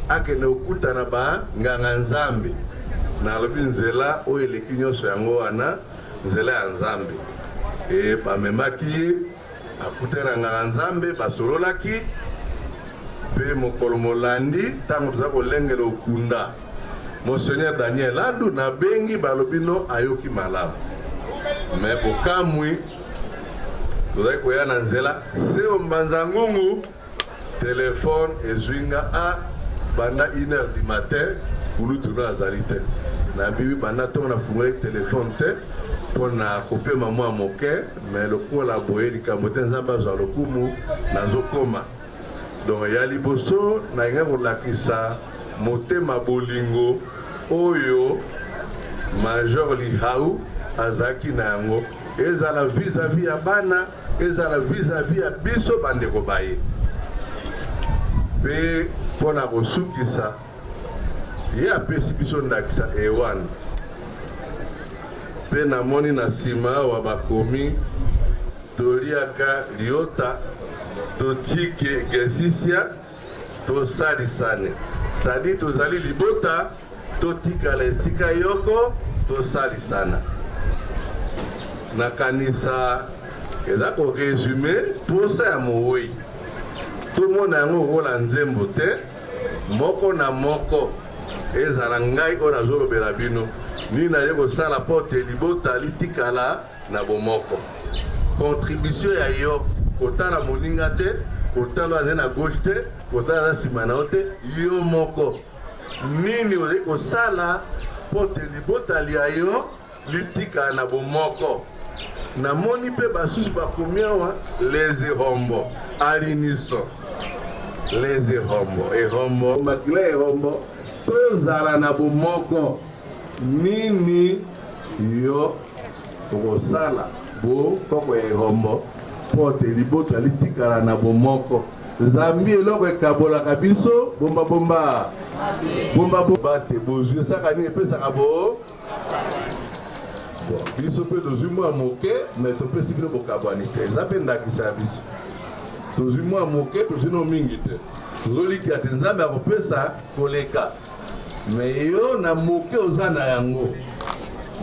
akende okutana banganga nzambe nalobi nzela oyo eleki nyonso yango wana nzela ya nzambe bamemaki ye akutana nganga nzambe basololaki mpe mokolo molandi ntango toza kolengela okunda monseigneur Daniel Landu nabengi balobi no ayoki malamu me bokamwi tozali koya na nzela seo mbanza ngungu telefone ezwinga a banda 1h du matin kulutu azali te nabibi banda ntongo nafungoli telefone te mpona kopema mwa moke me lokola boye likambo te nzambe azwa lokumu nazokoma donc ya liboso nalinga kolakisa motema bolingo oyo major Lihau azalaki na yango ezala vis-à-vis ya bana ezala vis-à-vis ya biso bandeko baye mpe mpona kosukisa ye apesi biso ndakisa ewana mpe namoni na nsima awa bakomi toliaka liota totike gesisia tosalisane sadi tozali libota totikala esika yoko tosalisana nakanisa eza koresume posa ya mowei tomona yango okola nzembo te moko na moko ezala ngai oyo nazolobela bino nini naye kosala mpo te libota litikala na bomoko contribution ya yo kotala moninga te kotala aza na gauche te kotala aza nsima na yo te yo moko nini ozali kosala mpo te libotali ya yo litikala na bomoko namoni mpe basusu bakomi awa les ehombo aliniso les ehombo makila ehombo tozala na bomoko nini yo okosala bo koko ya ehombo mpo te libota litikala na bomoko nzambi eloko ekabolaka biso bombabomba te bozwi esaka nini epesaka bo biso mpe tozwi mwa moke me topesi bino bokabwani te eza mpe ndakisa ya biso tozwi mwa moke tozwi no mingi te tozolikia te nzambe akopesa koleka me yo na moke oza na yango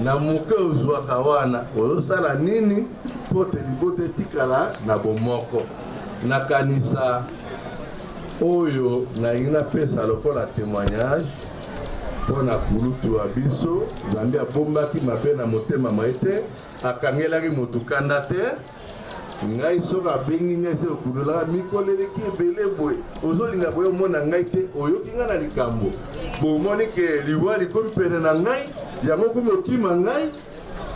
na moke ozwaka wana ozosala nini mpo te libota etikala na bomoko nakanisa oyo nalingi napesa lokola témoignage mpona kulutu ya biso nzambe abombaki mabe na motema mwa ete akangelaki motukanda te ngai soki abengi ngai se okulolaka mikolo eleki ebele boye ozolinga boye omona ngai te oyoki ngai na likambo bomoni ke liwa likomi pene na ngai yango komi okima ngai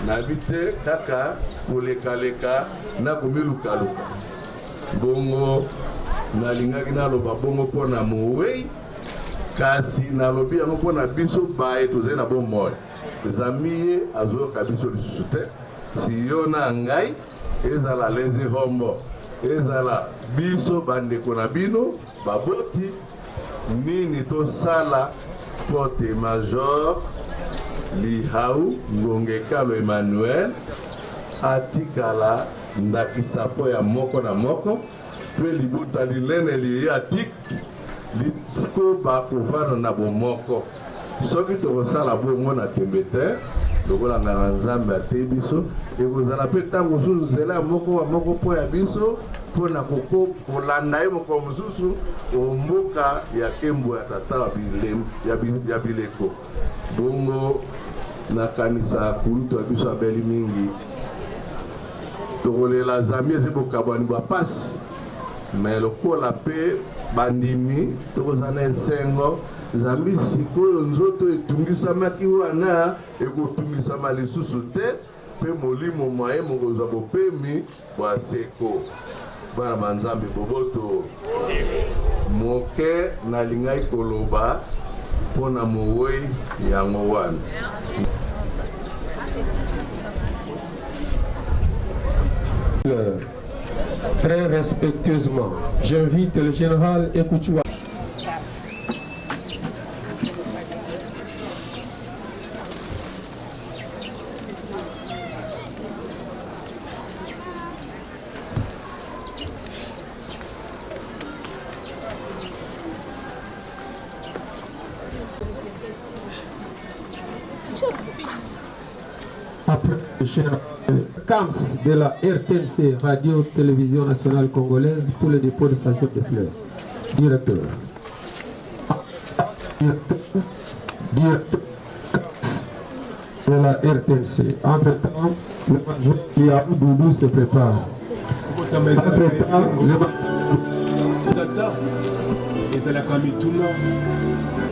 nayebi te kaka kolekaleka nakomilukaluka bongo nalingaki naloba bongo mpona mowei kasi nalobi yango mpona biso baye tozali na bomoi nzambi ye azoyoka biso lisusu te si yo na ngai ezala les ehombo ezala biso bandeko na bino baboti nini tosala mpo te major Lihau Ngongekalo Emmanuel atikala ndakisa po ya moko na moko mpe libuta linene liye atik litiko bakovanda na bomoko soki tokosala bongo na tembe te lokola nganga nzambe atei biso ekozala mpe ntango mosusu nzela ya moko wa moko mpo ya biso mpona kolanda ye mokolo mosusu omboka ya nkembo ya tata ya bileko bongo nakanisa kulutu ya biso abeli mingi tokolela nzambe eze bokabwani bwa pasi me lokola mpe bandimi tokozala na esengo nzambe sikoyo nzoto etungisamaki wana ekotungisama lisusu te mpe molimo mwaye mokozwa bopemi bwa seko bana banzambe boboto moke nalingai koloba mpona mowei yango wana. Très respectueusement, j'invite le général Ekouchoua. Après le général Camps de la RTNC, Radio-Télévision Nationale Congolaise, pour le dépôt de sa chef de fleurs. Directeur. Directeur de la RTNC. Entre-temps, le major Liaou Doudou se prépare.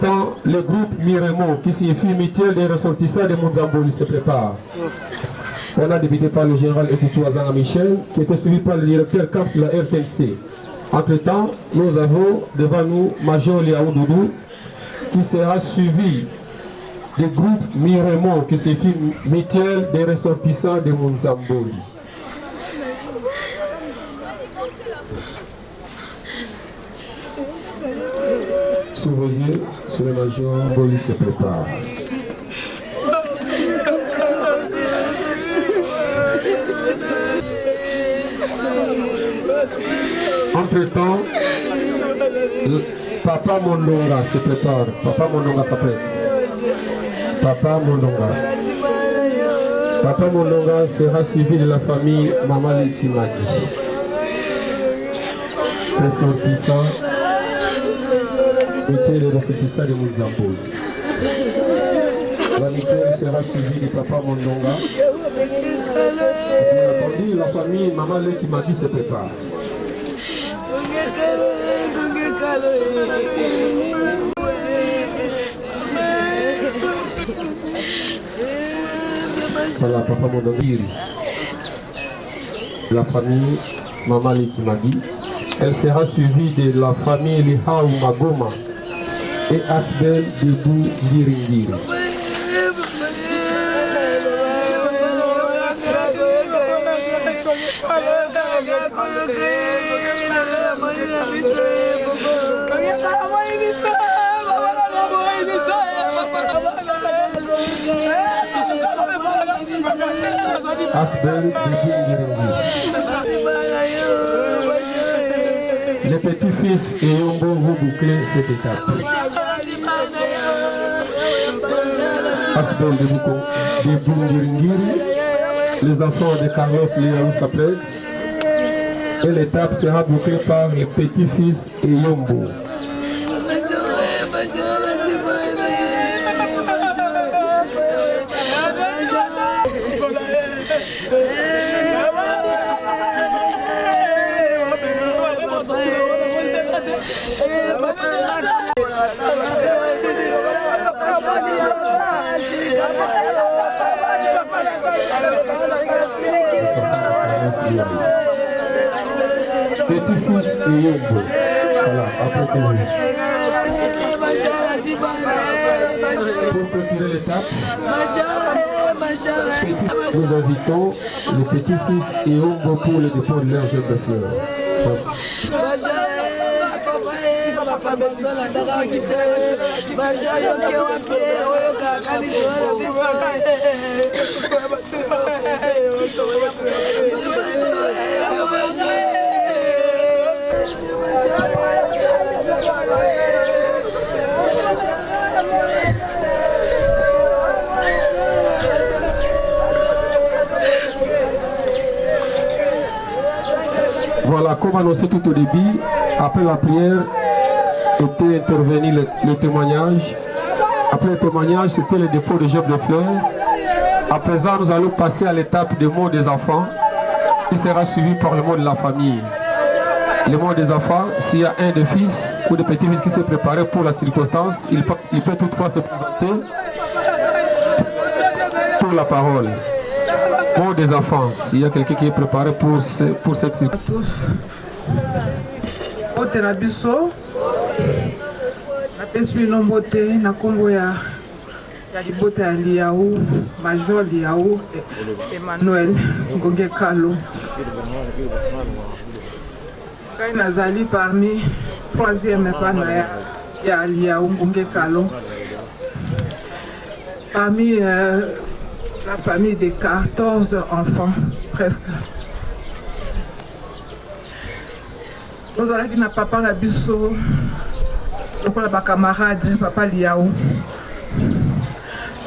Entre-temps, le groupe Miremo, qui signifie Mutuelle des ressortissants de Munzamboli, se prépare. On a débuté par le général Ekouchoua Zanga Michel, qui était suivi par le directeur Camps de la RTNC. Entre-temps, nous avons devant nous Major Liaou Doudou, qui sera suivi du groupe Miremo, qui signifie Mutuelle des ressortissants de Munzamboli. Sous vos yeux, sur le major, Boli se prépare. Entre-temps, Papa Mondonga se prépare. Papa Mondonga s'apprête. Papa Mondonga. Papa Mondonga sera suivi de la famille Mamali Kimaki. Ressortissant. Le ressortissant de Munzamboli. La mutuelle sera suivie de Papa Mondonga. Bien entendu, la famille Mamali Kimaki se prépare. Voilà, Papa Mondonga. La famille Mamali Kimagi. Elle sera suivie de la famille Lihaou Magoma et Asbel Debou Liringiri. Asbel Debou Liringiri. Les petits-fils et Yombo vont boucler cette étape. Asbel de Bungiringiri, les enfants de Carlos Liaou s'apprêtent et l'étape sera bouclée par les petits-fils et Yombo. Petit-fils et Yombo. Voilà, après pour clôturer l'étape, nous invitons les petits-fils et Yombo pour le dépôt de leur jeu de fleurs. Merci. Voilà, comme annoncé tout au début, après la prière était intervenu le témoignage. Après le témoignage, c'était le dépôt de jeux de fleurs. À présent, nous allons passer à l'étape des mots des enfants, qui sera suivi par le mot de la famille. Le mot des enfants, s'il y a un des fils ou des petits-fils qui s'est préparé pour la circonstance, il peut toutefois se présenter pour la parole. Mot des enfants, s'il y a quelqu'un qui est préparé pour cette circonstance. Bote na biso. Na pesi bino mbote na kombo ya libota ya Liaou, Major Liaou, Emmanuel Ngonge Kalo. Kai nazali parmi troisième pana ya Liaou Ngonge Kalo. Parmi la famille de 14 enfants, presque. Nous allons dire papa la biso, donc on a pas camarade, papa Liaou.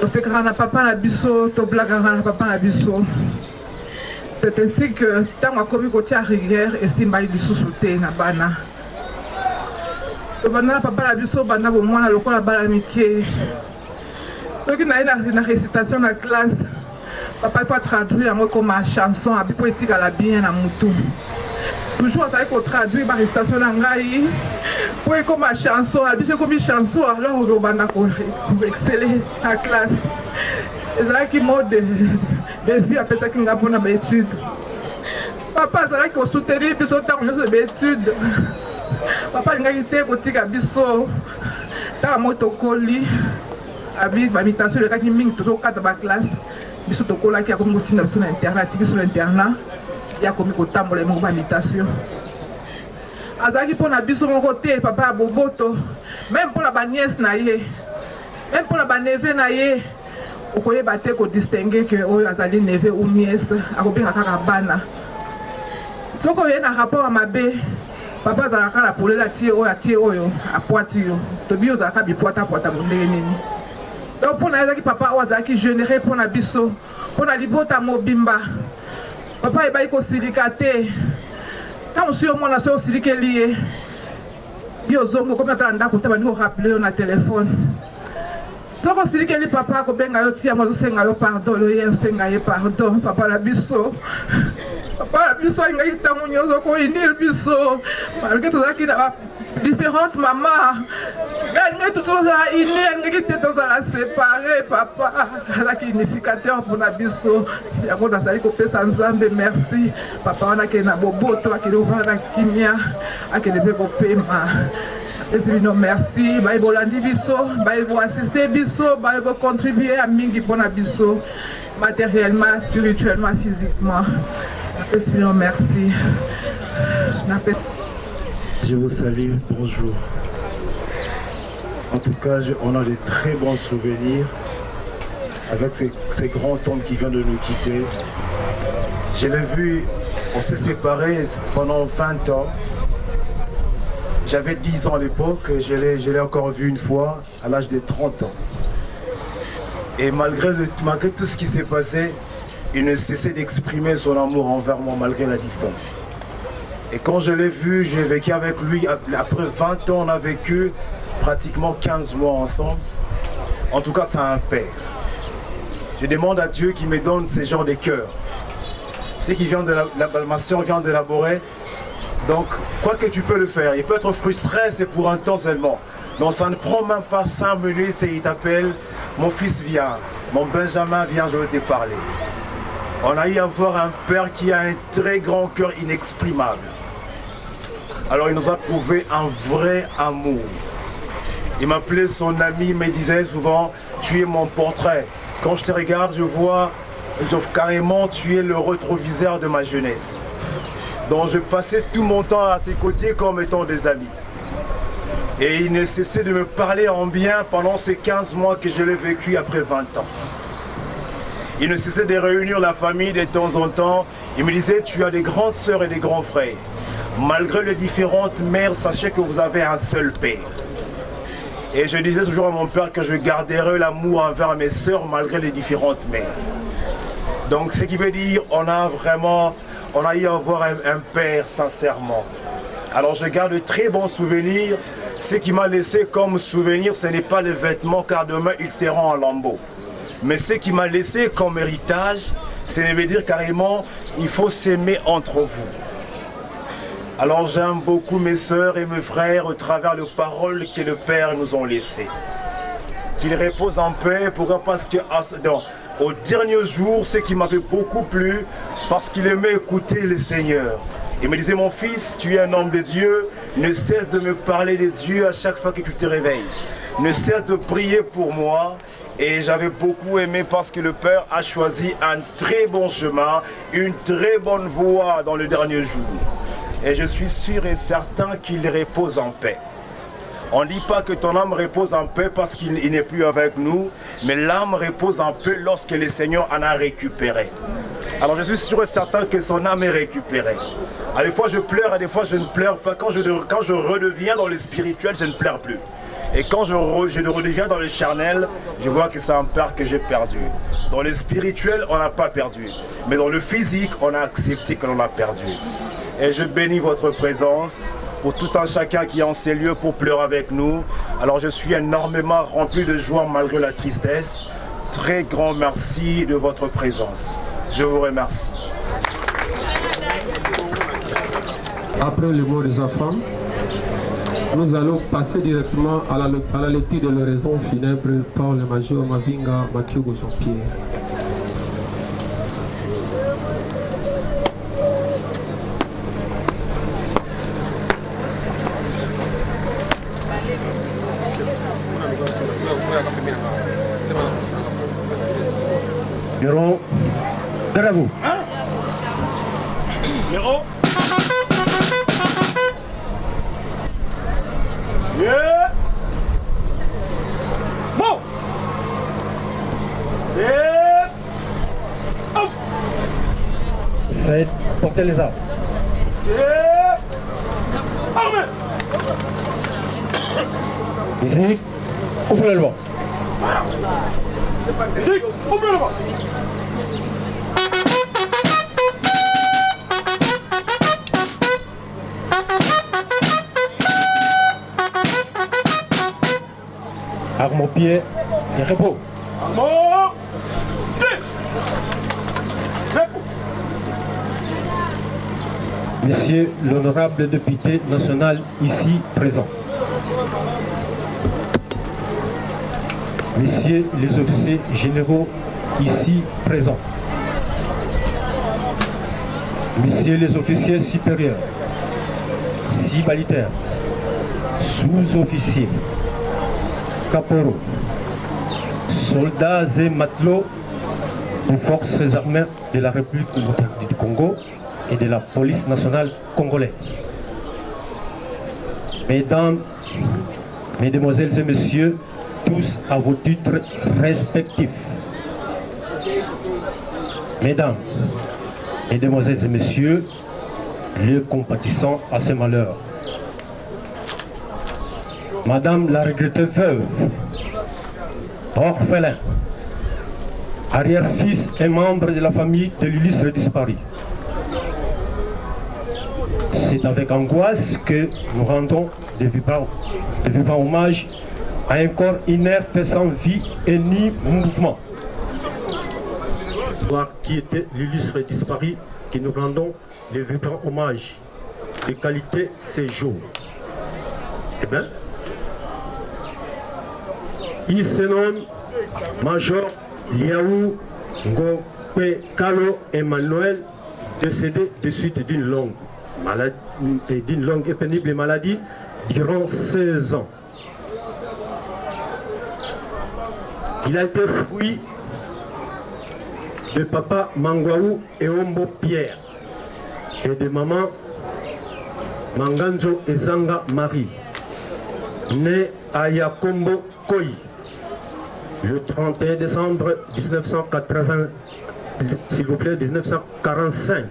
C'est grand papa la biso, to blague grand papa la biso. C'est ainsi que tant qu'on commis côté à rigueur et si mal du sous-souté na bana. Le bana papa la biso bana au moins la local la bala miké. Ceux qui n'ont une récitation dans la classe, papa il faut traduire en comme ma chanson, à poétique à la bien à moutou. Toujours ça il faut traduire ma récitation dans ngai. Pour comme ma chanson, c'est comme une chanson alors on va pour exceller en classe. Et c'est là qui mode de vie après ça qui n'a pas d'études. Papa c'est là qu'on soutenir puis sauter on a des études. Papa il a été côté gabiso. Ta moto colis. Abi habitation le cas qui ming tout au cadre de la classe. Biso to cola qui a comme routine sur l'internat, sur l'internat. Il y a comme kotambo les mon habitation. Azaki pour na biso mon côté papa boboto même pour la nièce na ye même pour la neveu na ye o koye baté ko distinguer que o azali neveu ou nièce akobinga kaka bana soko ye na rapport à mabe papa azaka la pole la tie oyo a poitio to bio azaka bi poita mondenge nini donc pour na azaki papa o azaki générer pour na biso pour na libota mobimba papa e ba ko silikate. Quand on suit au monde, on s'est dit qu'il y a des gens qui ont rappelé au téléphone. Si on s'est dit qu'il y a papa qui a pardon, papa la biso. Papa la biso, il y a des gens malgré tout ça, il y a différentes mamans. Il y a tout ça, il y a des gens séparés, papa. Il y a des unificateurs pour la biso. Il y a des gens qui sont ensemble, merci. Papa, on a des bobo, toi qui ouvre la kimia, qui est le paiement. Merci, Bolandi biso, vous assister biso, vous contribuer à mingi bona biso, matériellement, spirituellement, physiquement. Merci. Je vous salue, bonjour. En tout cas, on a de très bons souvenirs avec ces grands hommes qui viennent de nous quitter. Je l'ai vu, on s'est séparés pendant 20 ans. J'avais 10 ans à l'époque, je l'ai encore vu une fois à l'âge de 30 ans. Et malgré tout ce qui s'est passé, il ne cessait d'exprimer son amour envers moi malgré la distance. Et quand je l'ai vu, j'ai vécu avec lui, après 20 ans, on a vécu pratiquement 15 mois ensemble. En tout cas, c'est un père. Je demande à Dieu qu'il me donne ce genre de cœur. Ce qui vient de ma soeur vient d'élaborer. Donc, quoi que tu peux le faire, il peut être frustré, c'est pour un temps seulement. Donc, ça ne prend même pas 5 minutes et il t'appelle, mon fils vient, mon Benjamin vient, je veux te parler. On a eu à voir un père qui a un très grand cœur inexprimable. Alors, il nous a prouvé un vrai amour. Il m'appelait son ami, il me disait souvent, tu es mon portrait. Quand je te regarde, je vois carrément, tu es le rétroviseur de ma jeunesse. Donc je passais tout mon temps à ses côtés comme étant des amis. Et il ne cessait de me parler en bien pendant ces 15 mois que je l'ai vécu après 20 ans. Il ne cessait de réunir la famille de temps en temps. Il me disait, tu as des grandes sœurs et des grands frères. Malgré les différentes mères, sachez que vous avez un seul père. Et je disais toujours à mon père que je garderai l'amour envers mes sœurs malgré les différentes mères. Donc ce qui veut dire, on a eu à voir un père sincèrement. Alors je garde de très bons souvenirs. Ce qui m'a laissé comme souvenir, ce n'est pas les vêtements car demain ils seront en lambeaux. Mais ce qui m'a laissé comme héritage, c'est de me dire carrément, il faut s'aimer entre vous. Alors j'aime beaucoup mes sœurs et mes frères au travers des paroles que le Père nous ont laissées. Qu'ils reposent en paix, pourquoi? Parce que au dernier jour, ce qui m'avait beaucoup plu, parce qu'il aimait écouter le Seigneur. Il me disait, mon fils, tu es un homme de Dieu, ne cesse de me parler de Dieu à chaque fois que tu te réveilles. Ne cesse de prier pour moi. Et j'avais beaucoup aimé parce que le Père a choisi un très bon chemin, une très bonne voie dans le dernier jour. Et je suis sûr et certain qu'il repose en paix. On ne dit pas que ton âme repose en paix parce qu'il n'est plus avec nous, mais l'âme repose en paix lorsque le Seigneur en a récupéré. Alors je suis sûr et certain que son âme est récupérée. À des fois je pleure, à des fois je ne pleure pas. Quand je redeviens dans le spirituel, je ne pleure plus. Et quand je redeviens dans le charnel, je vois que c'est un père que j'ai perdu. Dans le spirituel, on n'a pas perdu. Mais dans le physique, on a accepté que l'on a perdu. Et je bénis votre présence pour tout un chacun qui est en ces lieux pour pleurer avec nous. Alors je suis énormément rempli de joie malgré la tristesse. Très grand merci de votre présence. Je vous remercie. Après le mot des enfants, nous allons passer directement à la lecture de l'oraison funèbre par le major Mavinga Makiogo Jean-Pierre. Héros, derrière vous. Héros. Yeah. Bon. Yeah. Oh. Faites porter les armes. Yeah. Armée. Musique, ouvrez le vent. Musique, ouvrez le vent. Arme au pied et repos. Arme au pied. Repos. Monsieur l'honorable député national ici présent. Messieurs les officiers généraux ici présents. Messieurs les officiers supérieurs, subalitaires, sous-officiers, caporaux, soldats et matelots aux forces armées de la République démocratique du Congo et de la police nationale congolaise. Mesdames, Mesdemoiselles et Messieurs, tous à vos titres respectifs. Mesdames, Mesdemoiselles et Messieurs, les compatissants à ces malheurs. Madame la regrettée veuve, orphelin, arrière-fils et membre de la famille de l'illustre disparu. C'est avec angoisse que nous rendons des vibrants hommages à un corps inerte sans vie et ni mouvement. Qui était l'illustre disparu, que nous rendons les vibrants hommages de qualité ces jours. Eh bien, il se nomme Major Liaou Ngokwe Kalo Emmanuel, décédé de suite d'une longue et pénible maladie durant 16 ans. Il a été fruit de papa Mangwaou et Ombo Pierre et de maman Manganzo Ezanga Marie, né à Yakombo Koi le 31 décembre 1980, s'il vous plaît, 1945.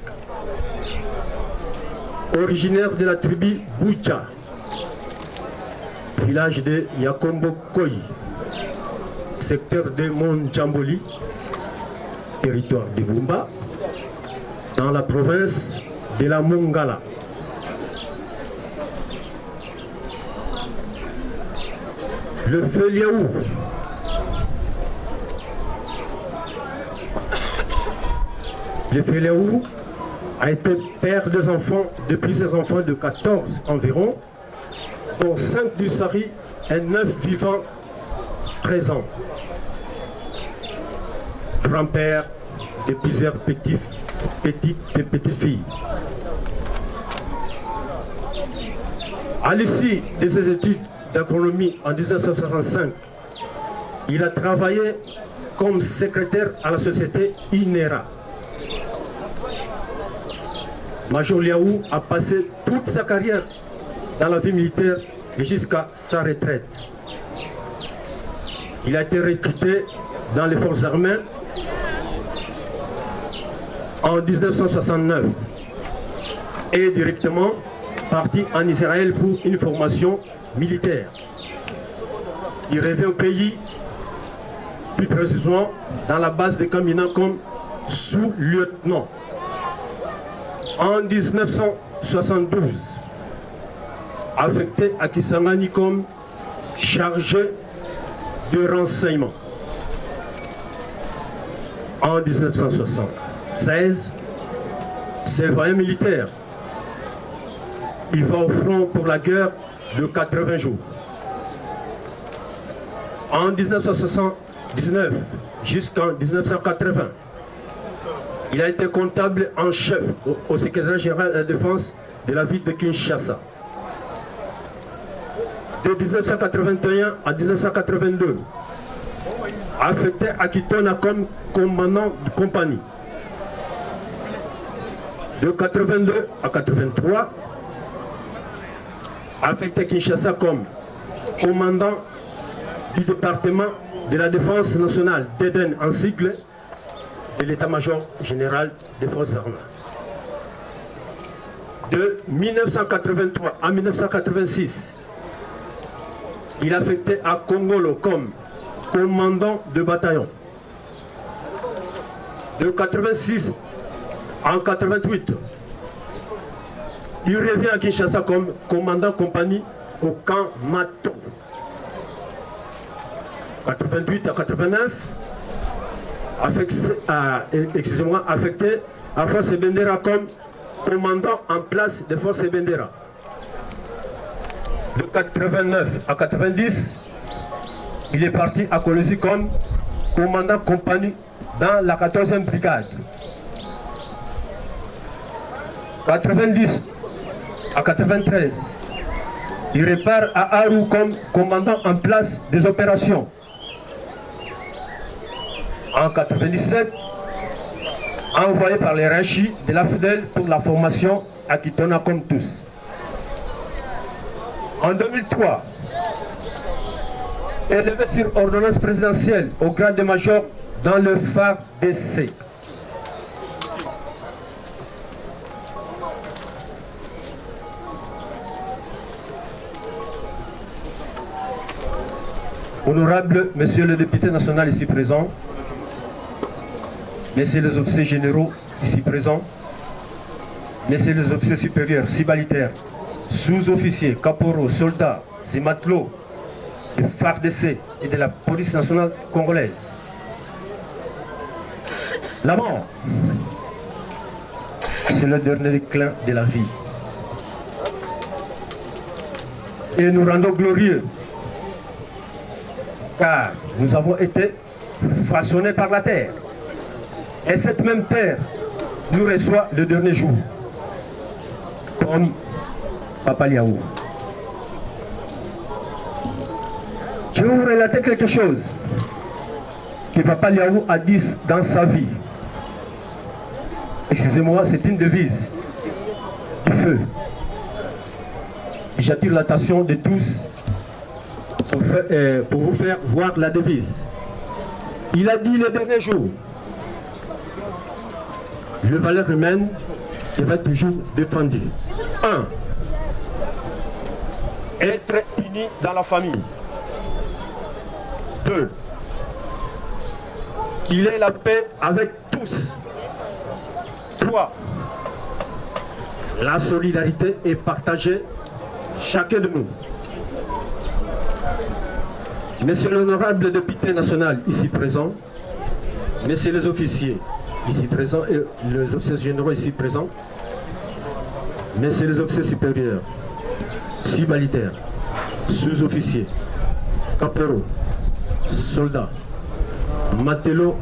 Originaire de la tribu Boucha, village de Yakombo Koi, secteur de Montjamboli, territoire de Bumba, dans la province de la Mongala. Le feu Liaou a été père des enfants, depuis ses enfants de 14 environ, dont 5 du Sari et 9 vivants présents. Grand-père de plusieurs petites filles. À l'issue de ses études d'agronomie en 1965, il a travaillé comme secrétaire à la société INERA. Major Liaou a passé toute sa carrière dans la vie militaire et jusqu'à sa retraite. Il a été recruté dans les forces armées en 1969 et directement parti en Israël pour une formation militaire. Il revient au pays, plus précisément dans la base de Kamina comme sous-lieutenant. En 1972, affecté à Kisangani comme chargé de renseignement. En 1976, serviteur militaire. Il va au front pour la guerre de 80 jours. En 1979 jusqu'en 1980, il a été comptable en chef au secrétaire général de la défense de la ville de Kinshasa. De 1981 à 1982, affecté à Kitona comme commandant de compagnie. De 82 à 83, affecté à Kinshasa comme commandant du département de la défense nationale d'Éden en sigle de l'état-major général des forces armées. De 1983 à 1986, il est affecté à Kongolo comme commandant de bataillon. De 86 en 88, il revient à Kinshasa comme commandant compagnie au camp Mato. 88 à 89, affecté à Force Bendera comme commandant en place de Force Bendera. De 89 à 90, il est parti à Kolosi comme commandant compagnie dans la 14e brigade. 90 à 93, il repart à Aru comme commandant en place des opérations. En 97, envoyé par les Rachis de la FDL pour la formation à Kitona comme tous. En 2003, élevé sur ordonnance présidentielle au grade de major dans le FARDC. Honorable Monsieur le député national ici présent, Messieurs les officiers généraux ici présents, Messieurs les officiers supérieurs, cibalitaires, sous-officiers, caporaux, soldats et matelots du FARDC et de la police nationale congolaise. La mort, c'est le dernier déclin de la vie. Et nous rendons glorieux, car nous avons été façonnés par la terre. Et cette même terre nous reçoit le dernier jour, comme Papa Liaou. Je vais vous relater quelque chose que Papa Liaou a dit dans sa vie. Excusez-moi, c'est une devise du feu. Et j'attire l'attention de tous pour vous faire voir la devise. Il a dit le dernier jour, la valeur humaine va être toujours défendue. 1. Être unis dans la famille. 2. Qu'il ait la paix avec tous. 3. La solidarité est partagée, chacun de nous. Monsieur l'honorable député national ici présent, messieurs les officiers ici présents et les officiers généraux ici présents, messieurs les officiers supérieurs, subalitaires, sous-officiers, caporaux, soldats, matelots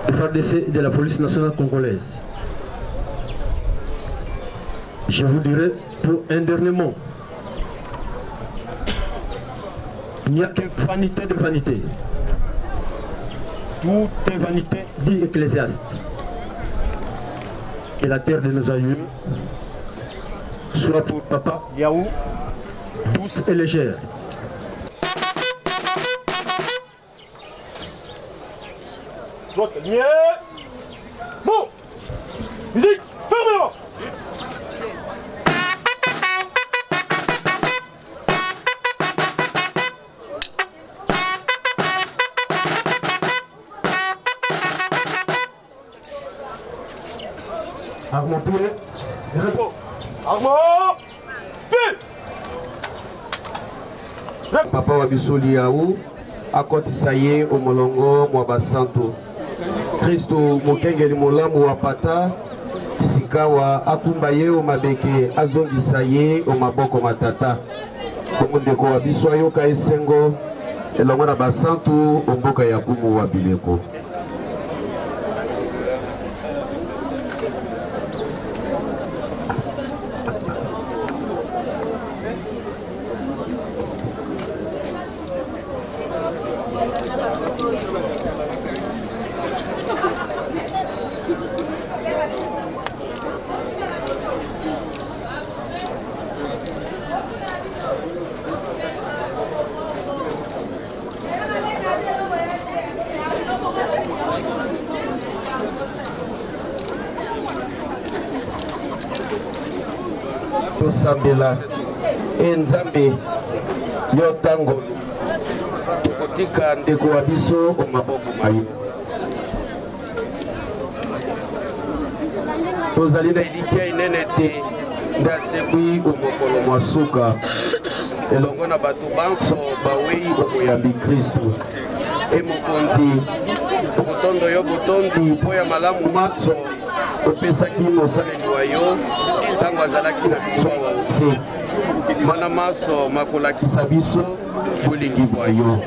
de FARDC et de la police nationale congolaise. Je vous dirai pour un dernier mot. Il n'y a que vanité de vanité. Tout est vanité, dit Ecclésiaste. Que la terre de nos aïeux soit pour Papa Yaou douce et légère. Votre lumière. Bon. Musique, fermez-la. Armand Poulet, repos. Armand, pied. Papa wa bisoli yaou akotisa ye omolongo mwa basantu Kristo mokengeli molamu wa pata sikawa akumba ye omabeke azongisa ye omaboko matata bongo ndeko wa biso ayoka esengo elongo na basantu omboka ya kumu wa bileko. Tosambela enzambe yo tango tokotika ndeko wa biso omaboko mayo tozali na elikia inene te ndasebwi omokolo mwa suka elongo na bato banso bawei okoyambi Kristu emokonzi tokotondo yo botondi mpo ya malamu maso opesaki mosaleli wa yo ntango azalaki na biso awa ose mana maso makolakisa biso bolingi bwa yo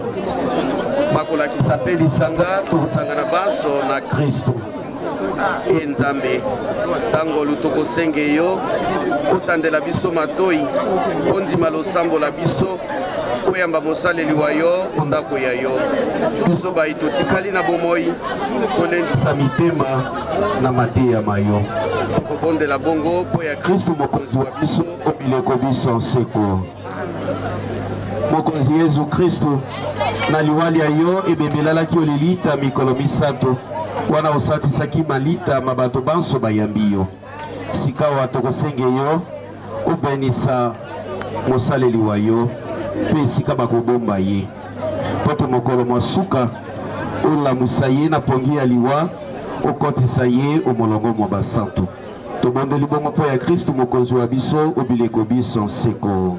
makolakisa mpe lisanga tokosangana banso na Kristu e Nzambe ntango tokosenge yo kotandela biso matoi kondima losambo la biso koyamba mosaleli wa yo ndako ya yo biso bai totikali na bomoi tolendisa mitema na mateya mayo tokobondela bongo mpo ya Kristu mokonzi wa biso obileko biso nseko mokonzi Yesu Kristu na liwali ya yo ebebelalaki olelita mikolo misato wana osatisaki malita mabato banso bayambi yo sikawa tokosenge yo obenisa mosaleli wa yo mpe esika bakobomba ye poto mokolo mwa suka olamusa ye na pongi ya liwa okotisa ye omolongo mwa basantu tobondeli bongo mpo ya Kristu mokonzi wa biso obileko biso nseko.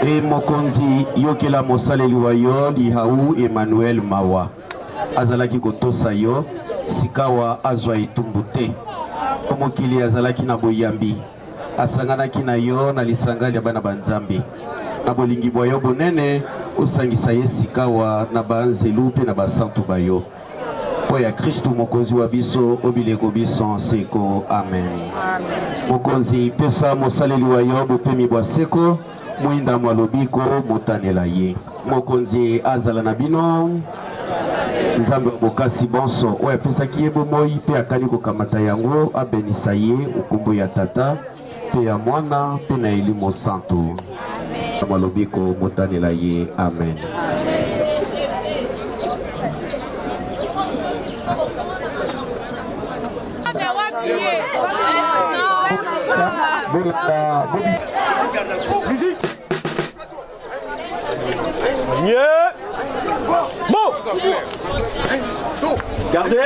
E mokonzi yokela mosaleli wa yo Lihau Emmanuel Mawa azalaki kotosa yo sikawa azwa etumbu te omokili azalaki na boyambi asanganaki na yo na lisanga ya bana banzambe na bolingi bwa yo bonene osangisa ye sikawa na banzelu mpe na basantu bayo mpo ya Kristu mokonzi wa biso obileko biso nseko amen. Mokonzi pesa mosaleli wa yo bopemi bwa seko mwinda mwa lobiko motanela ye mokonzi azala na bino Nzambe bokasi bonso oyo apesaki ye bomoi mpe akani kokamata yango abenisa ye okombo ya tata mpe ya mwana mpe na elimo santo mwa lobiko motanela ye amen. Yeah. Bon. Gardez.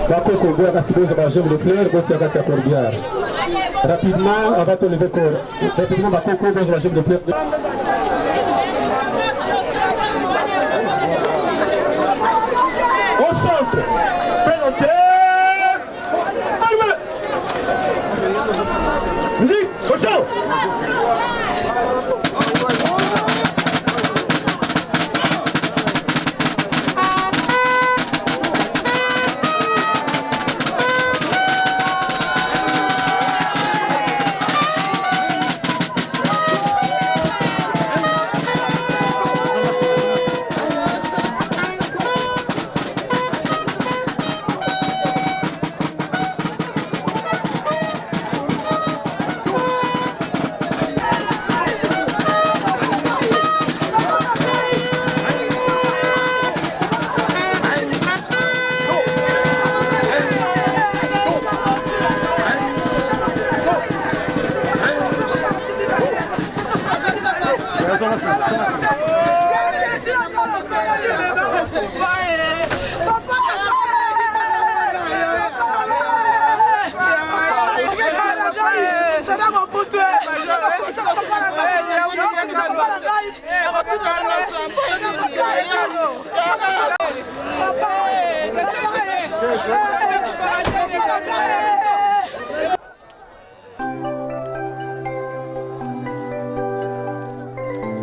Bakoko boya kasiboza ba jambe de fleur botia kati ya corbière. Rapidement avant de lever corps. Rapidement bakoko boza ba jambe de fleur. Au centre. Présenté. Allumez. Musique. Au champ.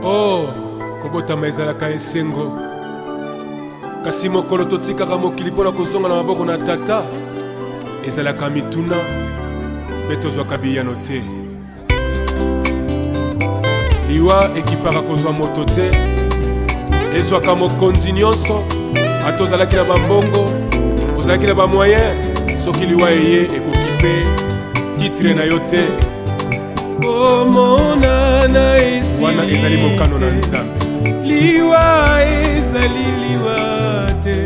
Oh, kobotama ezalaka esengo. Kasi mokolo totikaka mokili mpona kozonga na maboko na tata ezalaka mituna mpe tozwaka biyano te. Liwa ekipaka kozwa moto te, ezwaka mokonzi nyonso. Ata ozalaki na bambongo, ozalaki na bamoyen, soki liwa eye ekoki mpe titre na yo te. Komonana esi wana ezali mokano na Nzambe. Liwa ezali liwa te,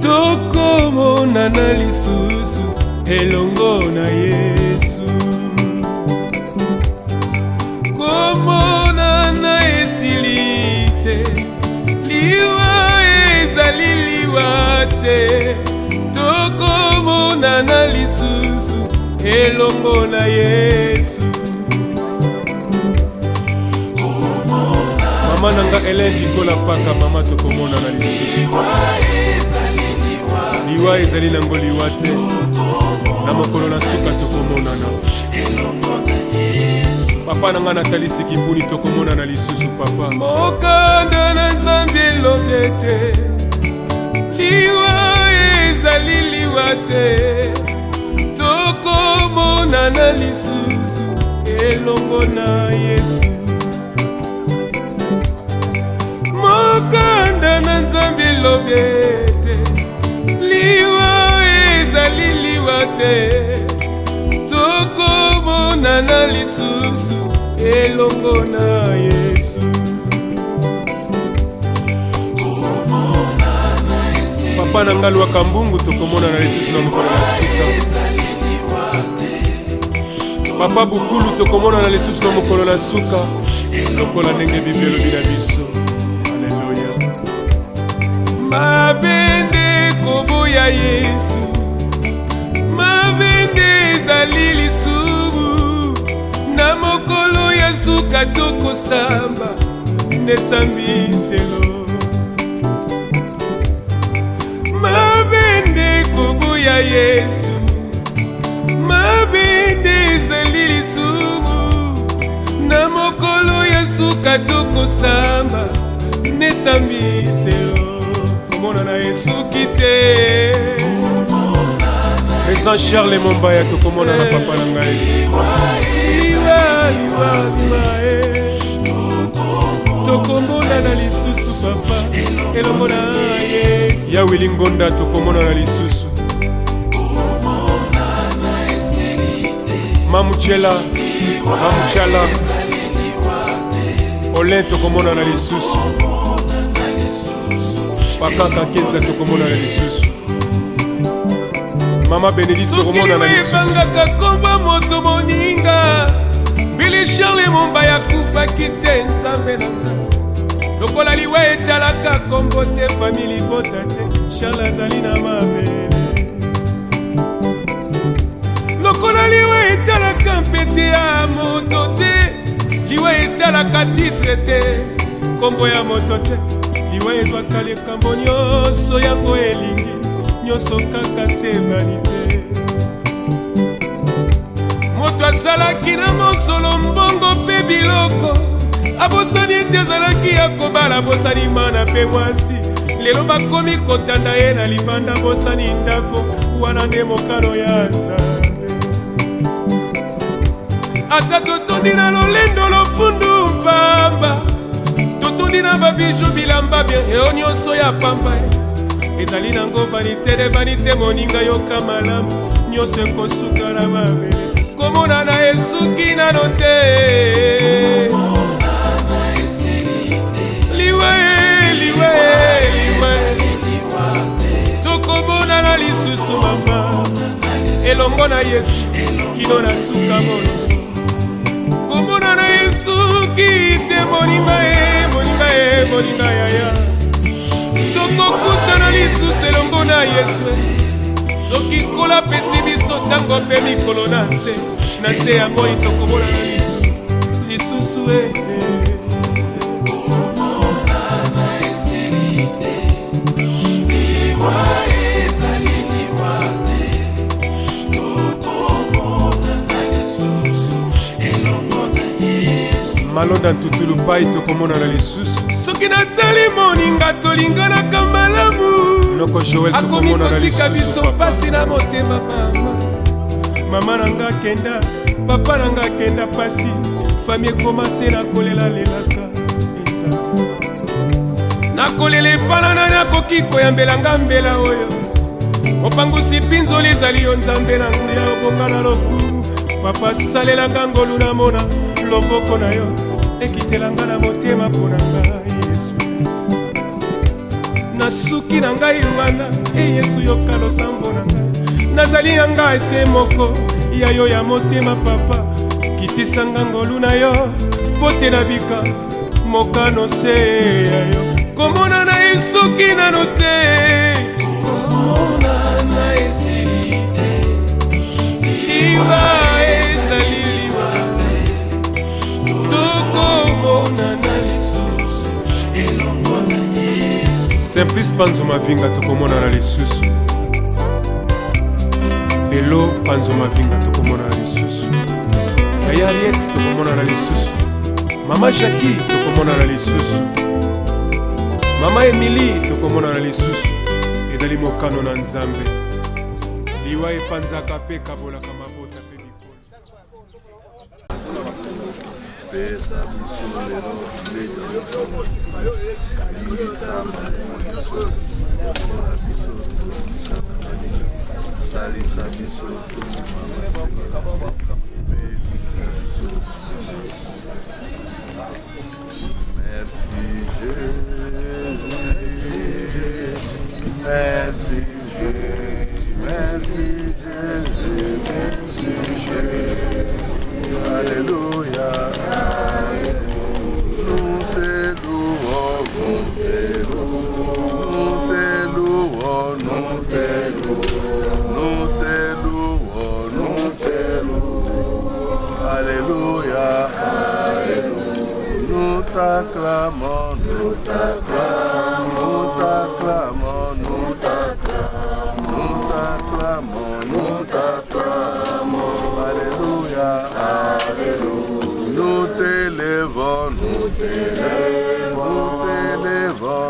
tokomonana lisusu elongo na Yesu. Komonana esili te, liwa ezali liwa te, tokomonana lisusu elongo na Yesu. Mama nanga Hélène Jikola paka mama tokomona na lisusu. Liwa ezali nango liwa te, na mokolo na suka tokomonana. Papa nanga Nathalie Sikipuni tokomona na lisusu papa. Mokanda na Nzambe elobi te, liwa ezali liwa te, tokomonana lisusu elongo na Yesu. Mokanda na Nzambe elobi te, liwa ezali liwa te, tokomonana lisusu elongo na Yesu. Papa nanga lwaka mbungu tokomona na lisusu na mokolo na suka. Papa Bukulu tokomona na lisusu na mokolo na suka, lokola ndenge Biblia elobi na biso. Mabende koboya Yesu, mabende ezali lisumu, na mokolo ya suka tokosamba nesambiselo. Mabende koboya Yesu, mabende ezali lisumu, na mokolo ya suka tokosamba nesambiselo. Komona na Yesu kite, Président Charles Mombaya tokomona na papa na ngai. Liwa liwa liwa tokomona na lisusu papa elongo na Yesu. Ya Willy Ngonda tokomona na lisusu. Mamuchela, Mamuchala, Olin tokomona na lisusu. Pakaka Kenza tokomona na lisusu. Mama Benedict tokomona na lisusu. Soki ebangaka komba moto moninga, Billy Charles Mombaya kufaki te Nzambe na nga. Lokola liwa etalaka kombo te famili bota te, Charles azali na mabele. Lokola liwa etalaka mpete ya moto te, liwa etalaka titre te, kombo ya moto te. Liwa ezwaka likambo nyonso yango elingi, nyonso kaka se vanite. Moto azalaki na mosolo mbongo mpe biloko, abosani ete azalaki ya kobala, abosani mana mpe mwasi. Lelo bakomi kotanda ye na libanda, abosani ndako, wana nde mokano ya Nzambe. Ata totondi na lolendo lofundu mpamba, totondi na babiju bilamba bien, eo nyonso ya pamba ezali nango vanite de vanite, moninga yoka malamu, nyonso ekosuka na mabele. Komona na esuki nano te, liwa liwa liwa, tokomona na lisusu mama elongo na Yesu kino na suka molo. Komona na Yesu kite moninga moninga yaya, tokokutana lisusu elongo na Yesu. Soki kola pesi biso tango mpe mikolo na se ya moi tokomona na lisusu malonda ntutulu pai tokomonana lisusu soki natali moninga tolinganaka malamu akomi kotika biso mpasi na motema mama nanga kenda papa nanga kenda pasi fami ekomase nakolela lelaka nakolela epanana nakoki koyambelanga mbela oyo mopangusi mpinzoli ezali yo nzambe na nguya obonga na lokumu papa salelanga ngolu namona loboko na yo ekitelanga na motema mpo na ngai yesu nasuki na ngai wana yesu yoka losambo na ngai nazali na ngai se moko ya yo ya motema papa kitisanga ngolu na yo mpo te nabika mokano se ya yo komona na ye soki nano te komona na esili te liwa ezali liwabe tokomona na lisusu elongo na yesu simplice panzo mavinga tokomona na lisusu lelo panzo mavinga tokomona na lisusu ayariet tokomona na lisusu mama Jackie tokomona na lisusu mama Emily tokomona na lisusu ezali mokano na nzambe liwa epanzaka mpe kabolaka mabota mpe bikolo pesa biso lelo salisa biso merci Jésus, merci Jésus, merci Jésus, merci Jésus, alléluia, nous te louons, nous te louons, nous te louons, nous te louons, nous te louons, alléluia, nous t'acclamons, nous t'acclamons, nous t'acclamons, nous t'acclamons, nous t'acclamons, nous t'acclamons, alléluia, alléluia, nous t'élèvons, nous t'élèvons,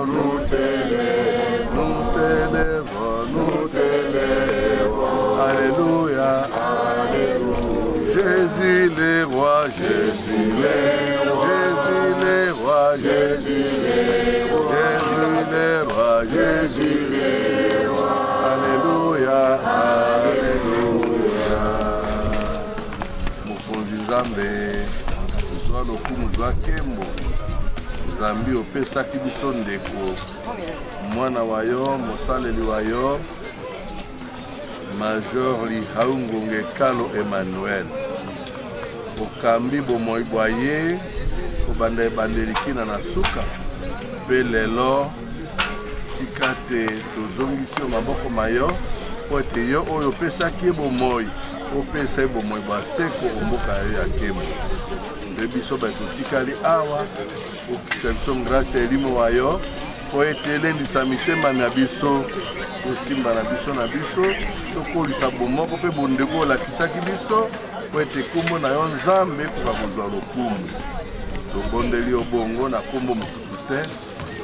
nous t'élèvons, nous t'élèvons, nous t'élèvons, alléluia, alléluia, Jésus le roi, Jésus le roi, Jésus le roi, Jésus le roi, alléluia, alléluia. Mokonzi Nzambe, zwa lokumu zwa kembo, Nzambi opesaki biso ndeko, mwana wa yo, mosaleli wa yo, Major Lihaungonge Kalo Emmanuel. Okambi bomoi bwa ye kobanda ebandeliki na suka mpe lelo tika te tozongisi yo maboko mayo po ete yo oyo opesaki ye bomoi opesa ye bomoi bwa seko omboka yo ya kembo mpe biso totikali awa okisa biso grâce ya elimo wa yo po ete elendisa mitema na biso tosimba na biso tokolisa bomoko mpe bondeko olakisaki biso po ete kombo na yo Nzambe koka kozwa lokumu tobondeli yo bongo na kombo mosusu te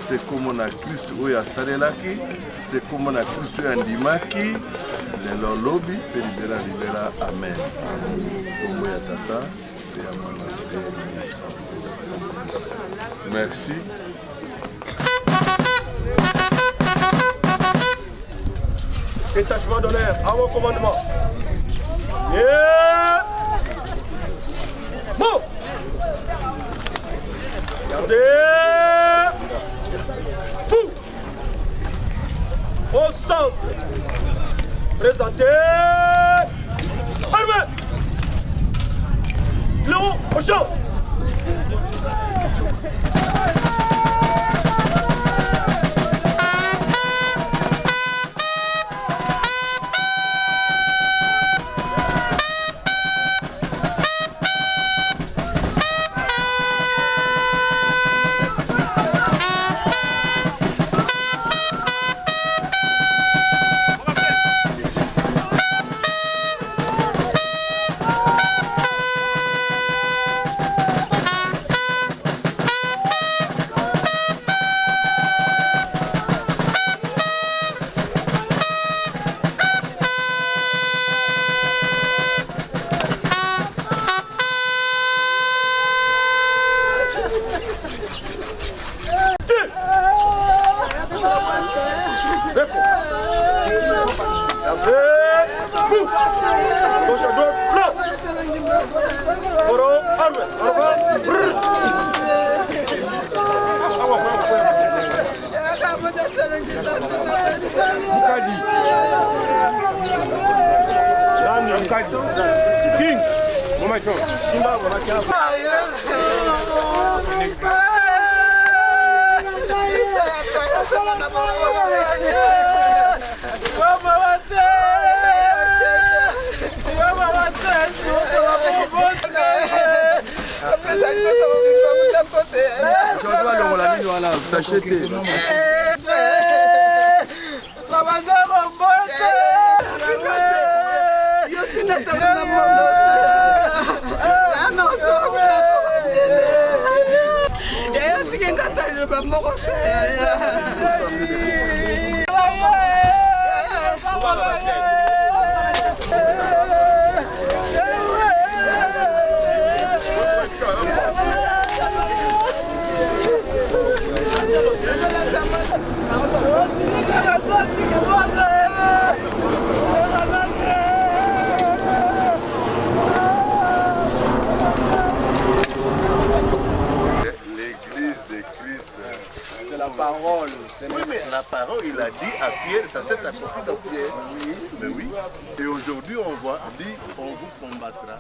se kombo na Kristo oyo asalelaki se kombo na Kristo oyo andimaki lelo lobi mpe libela amen kombo ya tata mpe ya mwana mpe merci. Détachement d'honneur à mon commandement. Yeah. Bon. Gardez. Tout. Au centre. Présentez. Armée. Le haut au champ. King, mama cho. Simba mama kia. Oui, mais la parole, il a dit à Pierre, ça s'est accompli dans Pierre. Mais oui. Et aujourd'hui, on voit, dit, on vous combattra.